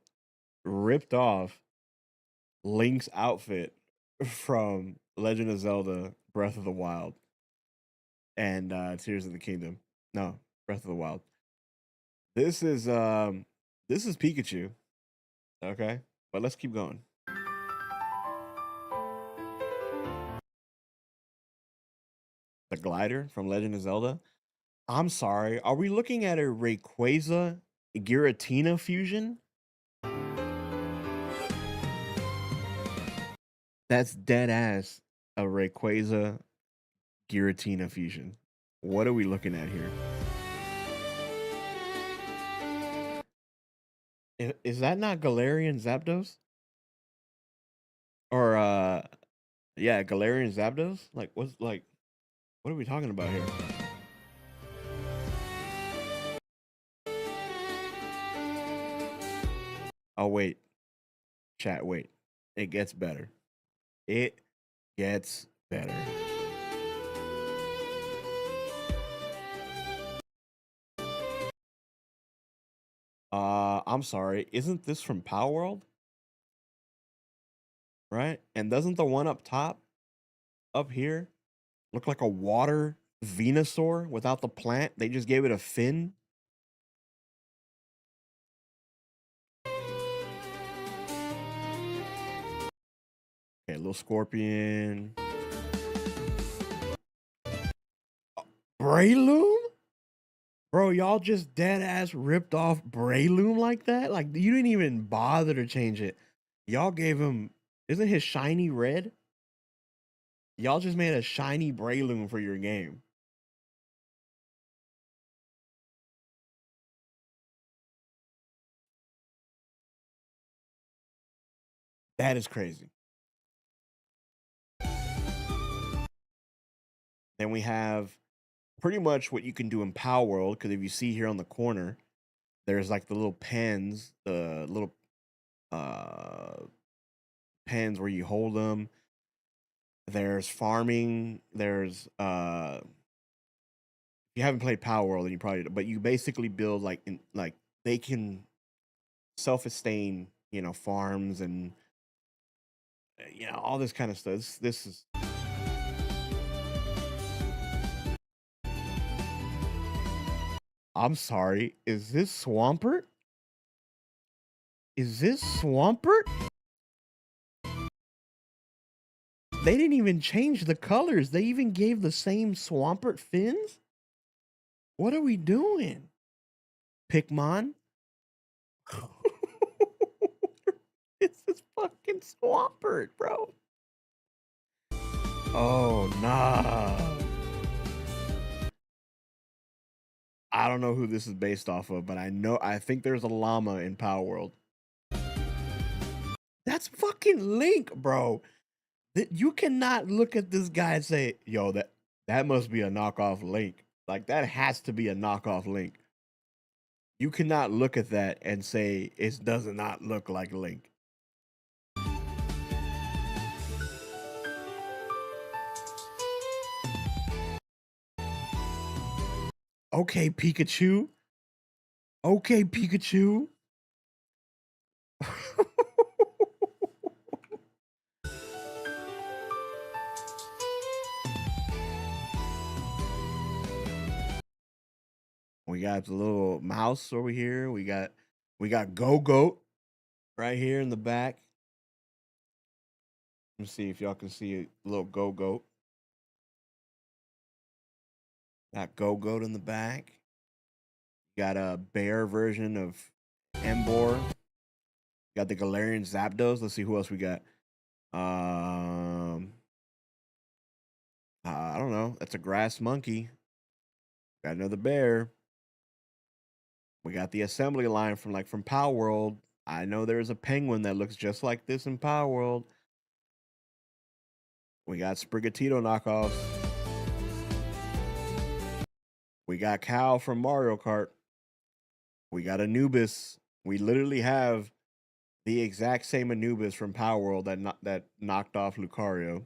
ripped off Link's outfit from Legend of Zelda Breath of the Wild and Tears of the Kingdom. No, Breath of the Wild. This is Pikachu. Okay. But let's keep going. The glider from Legend of Zelda. I'm sorry. Are we looking at a Rayquaza Giratina fusion? That's dead ass a Rayquaza Giratina fusion. What are we looking at here? Is that not Galarian Zapdos? Or yeah, Galarian Zapdos? What are we talking about here? Oh wait. Chat, wait. It gets better. It gets better. I'm sorry. Isn't this from Power World? Right? And doesn't the one up top, up here, look like a water Venusaur without the plant? They just gave it a fin. Okay, little scorpion. Breloom? Bro, y'all just dead ass ripped off Breloom like that? Like, you didn't even bother to change it. Y'all gave him, isn't his shiny red? Y'all just made a shiny Breloom for your game. That is crazy. Then we have pretty much what you can do in Power World. Because if you see here on the corner, there's like the little pens, the little uh pens where you hold them. There's farming. There's you haven't played Power World, and you probably, but you basically build like like they can self-sustain, farms and all this kind of stuff. This is I'm sorry. Is this Swampert? Is this Swampert? They didn't even change the colors. They even gave the same Swampert fins? What are we doing? Pikmon? This is fucking Swampert, bro. Oh, nah. I don't know who this is based off of, but I think there's a llama in Power World. That's fucking Link, bro. You cannot look at this guy and say, yo, that must be a knockoff Link. Like, that has to be a knockoff Link. You cannot look at that and say it does not look like Link. Okay, Pikachu. Okay, Pikachu. We got the little mouse over here. We got Go-Goat right here in the back. Let me see if y'all can see a little Go-Goat. Got Go-Goat in the back. Got a bear version of Embor. Got the Galarian Zapdos. Let's see who else we got. I don't know. That's a grass monkey. Got another bear. We got the assembly line from Power World. I know there's a penguin that looks just like this in Power World. We got Sprigatito knockoffs. We got Cal from Mario Kart. We got Anubis. We literally have the exact same Anubis from Power World that knocked off Lucario.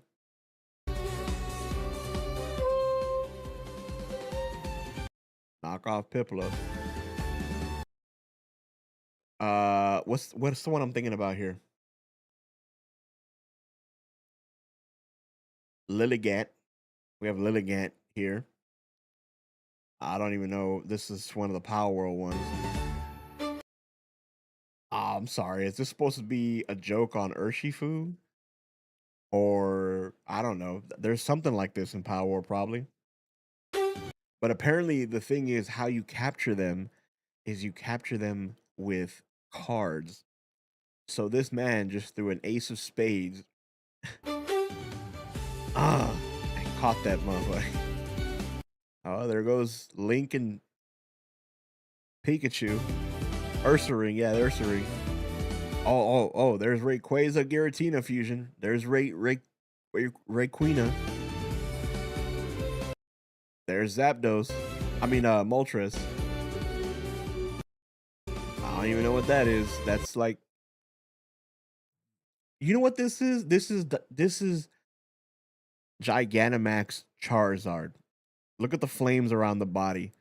Knock off Piplup. What's the one I'm thinking about here? Lilligant. We have Lilligant here. I don't even know. This is one of the Power World ones. I'm sorry. Is this supposed to be a joke on Urshifu? Or I don't know. There's something like this in Power World probably. But apparently the thing is how you capture them is you capture them with cards. So this man just threw an ace of spades. I caught that motherfucker. Oh, there goes Link and Pikachu. Ursaring, yeah, Ursaring. Oh, there's Rayquaza Giratina fusion. There's Rayquaza. There's Zapdos. I mean, Moltres. I don't even know what that is. That's like, you know what this is? This is Gigantamax Charizard. Look at the flames around the body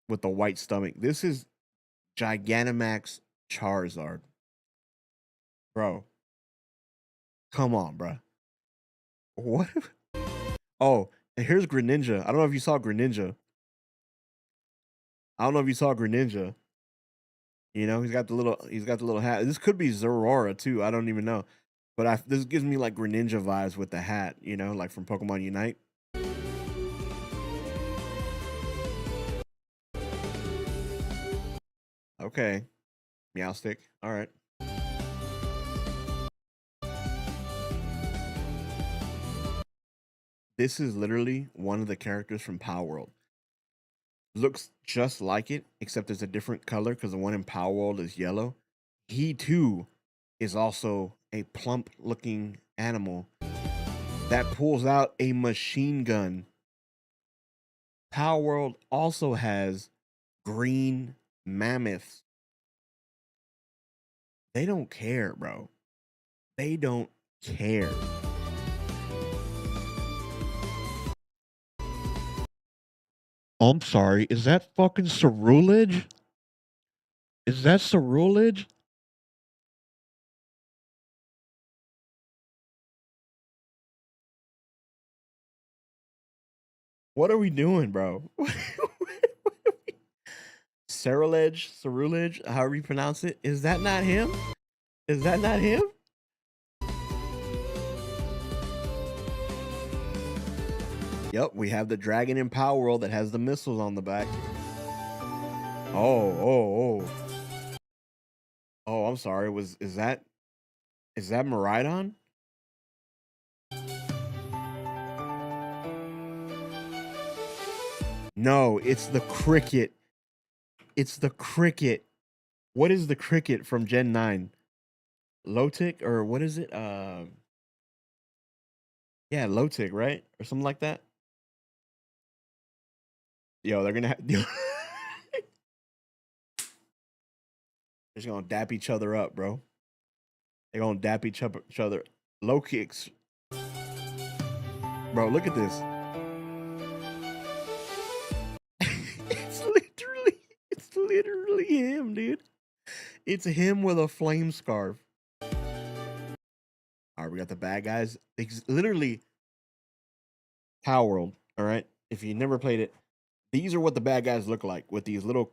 with the white stomach. This is Gigantamax Charizard. Bro. Come on, bro. What? Oh, and here's Greninja. I don't know if you saw Greninja. You know, he's got the little hat. This could be Zorora too. I don't even know. But this gives me like Greninja vibes with the hat, like from Pokemon Unite. Okay. Meowstic. All right. This is literally one of the characters from Power World. Looks just like it, except it's a different color because the one in Power World is yellow. He too is also a plump looking animal that pulls out a machine gun. Power World also has green mammoths. They don't care, bro. They don't care. I'm sorry, is that fucking cerulege? Is that cerulege? What are we doing, bro? cerulege, however you pronounce it. Is that not him? Is that not him? Yep, we have the dragon in Power World that has the missiles on the back. Oh. Oh, I'm sorry. Is that Maridon? No, it's the cricket. It's the cricket. What is the cricket from Gen 9? Lotic or what is it? Yeah, Lotic, right? Or something like that. Yo, they're gonna have they're just gonna dap each other up, bro. They're gonna dap each other. Low kicks. Bro, look at this. it's literally him, dude. It's him with a flame scarf. All right, we got the bad guys. It's literally Power World. All right, if you never played it, these are what the bad guys look like with these little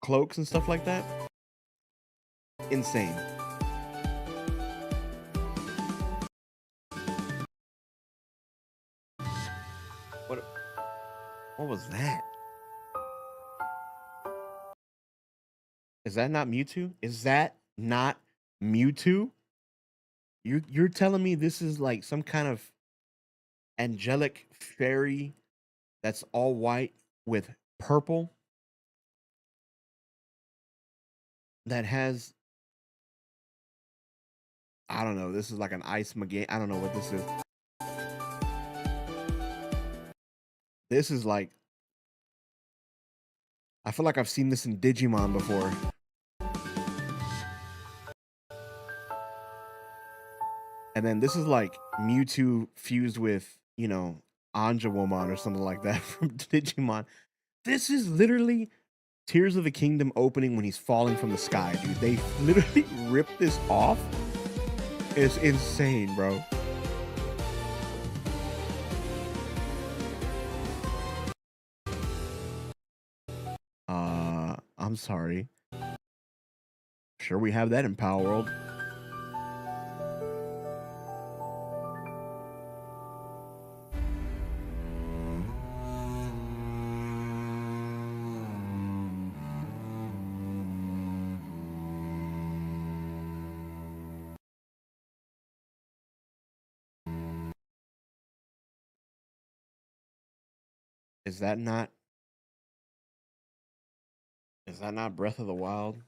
cloaks and stuff like that. Insane. What was that? Is that not Mewtwo? Is that not Mewtwo? You're telling me this is like some kind of angelic fairy that's all white with purple that has, I don't know, this is like an ice magate. I don't know what this is. This is like, I feel like I've seen this in Digimon before. And then this is like Mewtwo fused with, you know, Anjawomon or something like that from Digimon. This is literally Tears of the Kingdom opening when he's falling from the sky, dude. They literally ripped this off. It's insane, bro. I'm sorry. Sure, we have that in Power World. Is that not Breath of the Wild?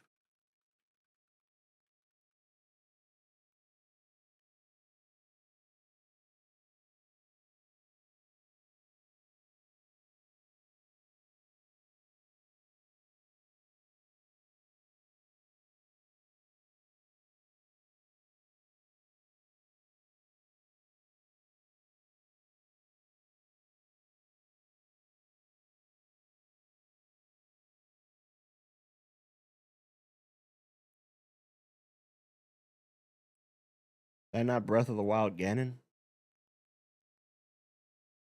That not Breath of the Wild Ganon?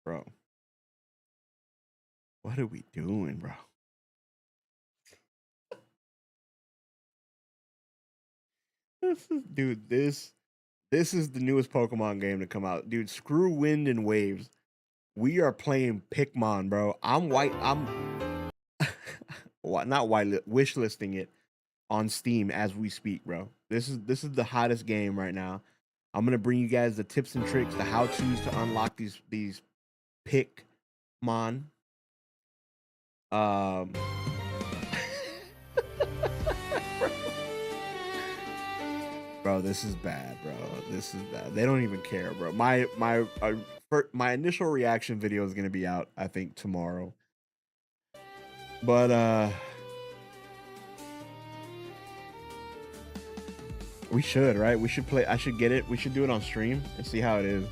Bro. What are we doing, bro? Dude, this is the newest Pokemon game to come out. Dude, screw Wind and Waves. We are playing Pikmin, bro. I'm not wish listing it on Steam as we speak, bro. This is the hottest game right now. I'm gonna bring you guys the tips and tricks, the how-tos to unlock these Pikmin. Bro, this is bad, bro. This is bad. They don't even care, bro. My initial reaction video is gonna be out, I think, tomorrow. But we should, right? We should play. I should get it. We should do it on stream and see how it is.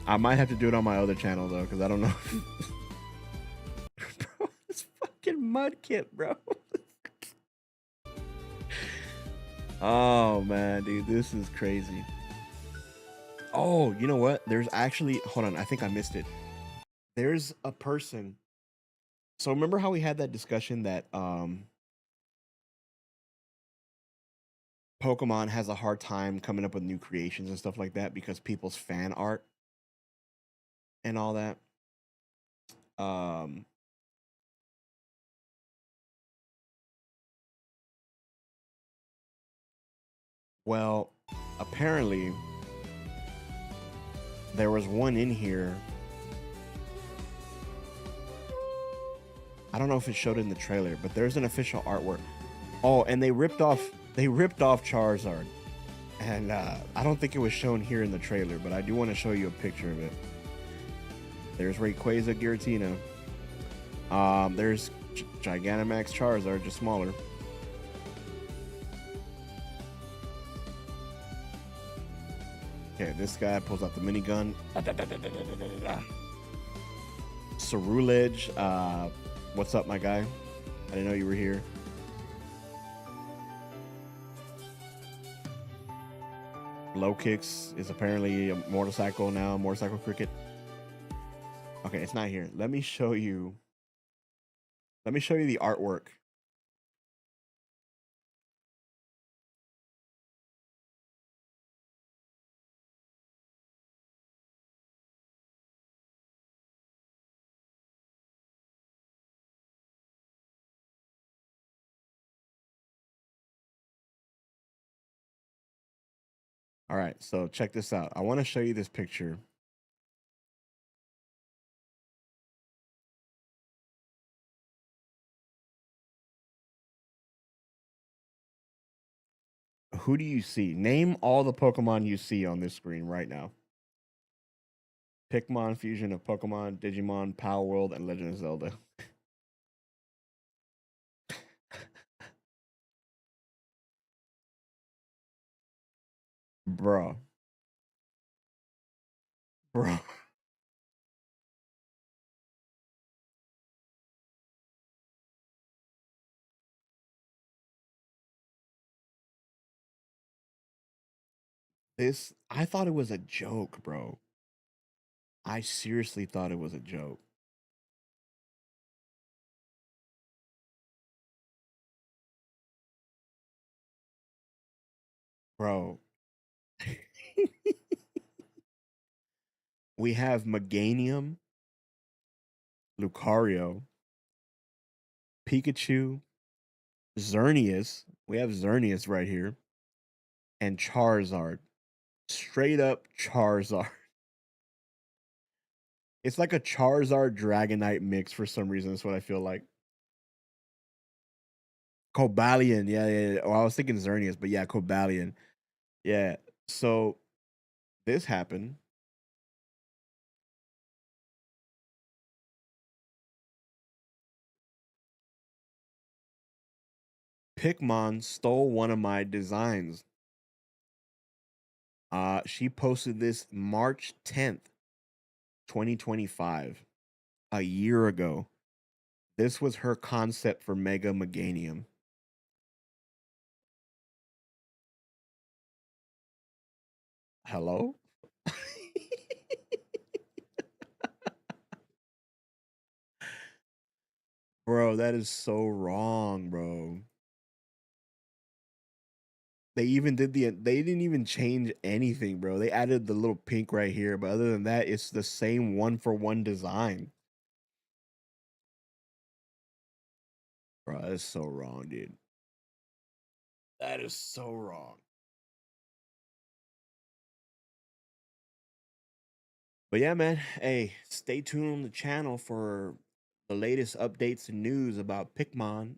I might have to do it on my other channel though, because I don't know. Bro, this fucking mud kit, bro. Oh man, dude, this is crazy. Oh, you know what? There's actually, hold on, I think I missed it. There's a person. So remember how we had that discussion that Pokemon has a hard time coming up with new creations and stuff like that because people's fan art and all that. Um well, apparently there was one in here. I don't know if it showed it in the trailer, but there's an official artwork. Oh, and they ripped off Charizard. And I don't think it was shown here in the trailer, but I do want to show you a picture of it. There's Rayquaza Giratina. There's Gigantamax Charizard, just smaller. Okay, this guy pulls out the minigun. Cerulege, what's up, my guy? I didn't know you were here. Low Kicks is apparently a motorcycle now, motorcycle cricket. Okay, it's not here. Let me show you the artwork. All right, so check this out. I want to show you this picture. Who do you see? Name all the Pokemon you see on this screen right now. Pikmin fusion of Pokemon, Digimon, Power World, and Legend of Zelda. Bro. Bro. I thought it was a joke, bro. I seriously thought it was a joke. Bro. We have Meganium, Lucario, Pikachu, Xerneas. We have Xerneas right here. And Charizard. Straight up Charizard. It's like a Charizard Dragonite mix for some reason. That's what I feel like. Cobalion. Yeah. Oh, I was thinking Xerneas, but yeah, Cobalion. Yeah. So this happened. Pikmin stole one of my designs. She posted this March 10th, 2025, a year ago. This was her concept for Mega Meganium. Hello? Bro, that is so wrong, bro. They didn't even change anything, bro. They added the little pink right here, but other than that, it's the same one for one design. Bro, that is so wrong, dude. That is so wrong. But yeah, man. Hey, stay tuned on the channel for the latest updates and news about Pikmin.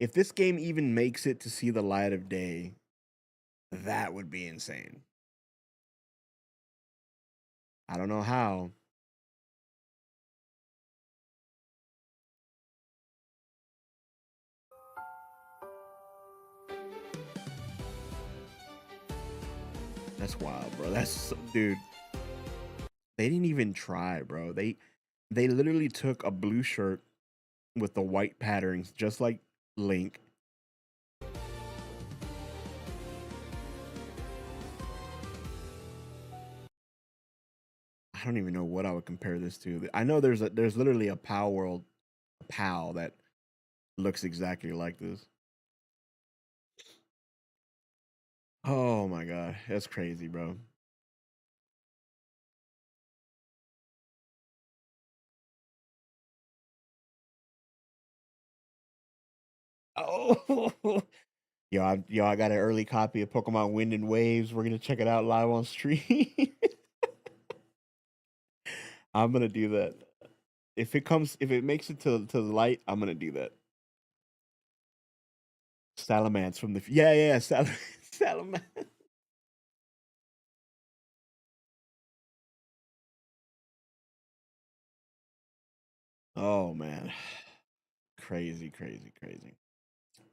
If this game even makes it to see the light of day, that would be insane. I don't know how. That's wild, bro. Dude. They didn't even try, bro. They literally took a blue shirt with the white patterns, just like Link. I don't even know what I would compare this to. I know there's literally a PAL World PAL that looks exactly like this. Oh my god, that's crazy, bro. Oh, I got an early copy of Pokemon Wind and Waves. We're gonna check it out live on stream. I'm gonna do that. If it makes it to the light, I'm gonna do that. Salamence from the yeah Salamence. Oh man, crazy, crazy, crazy.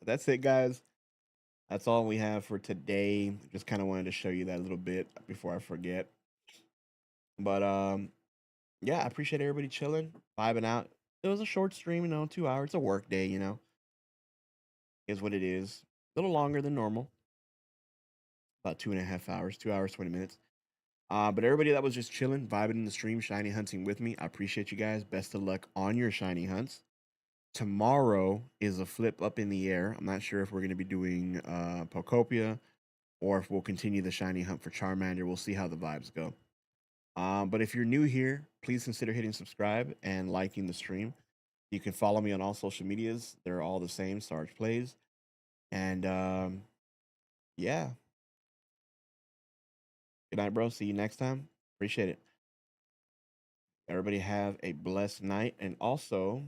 That's it, guys. That's all we have for today. Just kind of wanted to show you that a little bit before I forget. But yeah, I appreciate everybody chilling, vibing out. It was a short stream, 2 hours. It's a work day, is what it is. A little longer than normal, about 2.5 hours, 2 hours, 20 minutes. But everybody that was just chilling, vibing in the stream, shiny hunting with me, I appreciate you guys. Best of luck on your shiny hunts. Tomorrow is a flip up in the air. I'm not sure if we're going to be doing Pokopia or if we'll continue the shiny hunt for Charmander. We'll see how the vibes go. But if you're new here, please consider hitting subscribe and liking the stream. You can follow me on all social medias. They're all the same, Sarge Plays. And yeah. Good night, bro. See you next time. Appreciate it. Everybody have a blessed night. And also,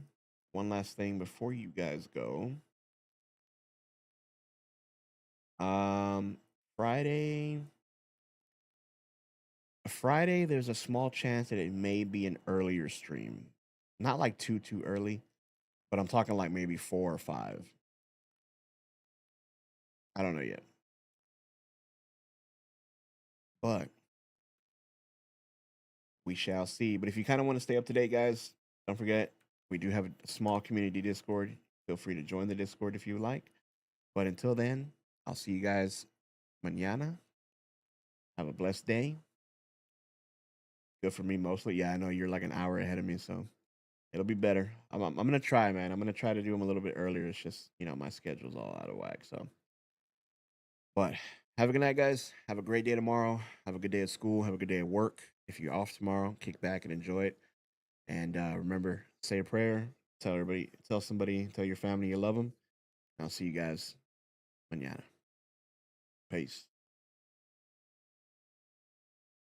one last thing before you guys go. Um, Friday. Friday, there's a small chance that it may be an earlier stream. Not like too early, but I'm talking like maybe 4 or 5. I don't know yet. But we shall see. But if you kind of want to stay up to date, guys, don't forget we do have a small community Discord. Feel free to join the Discord if you like. But until then, I'll see you guys mañana. Have a blessed day. Good for me mostly. Yeah, I know you're like an hour ahead of me, so it'll be better. I'm gonna try, man. I'm gonna try to do them a little bit earlier. It's just my schedule's all out of whack. So, but have a good night, guys. Have a great day tomorrow. Have a good day at school. Have a good day at work. If you're off tomorrow, kick back and enjoy it. And remember, say a prayer. Tell everybody, tell somebody, tell your family you love them. I'll see you guys mañana. Peace.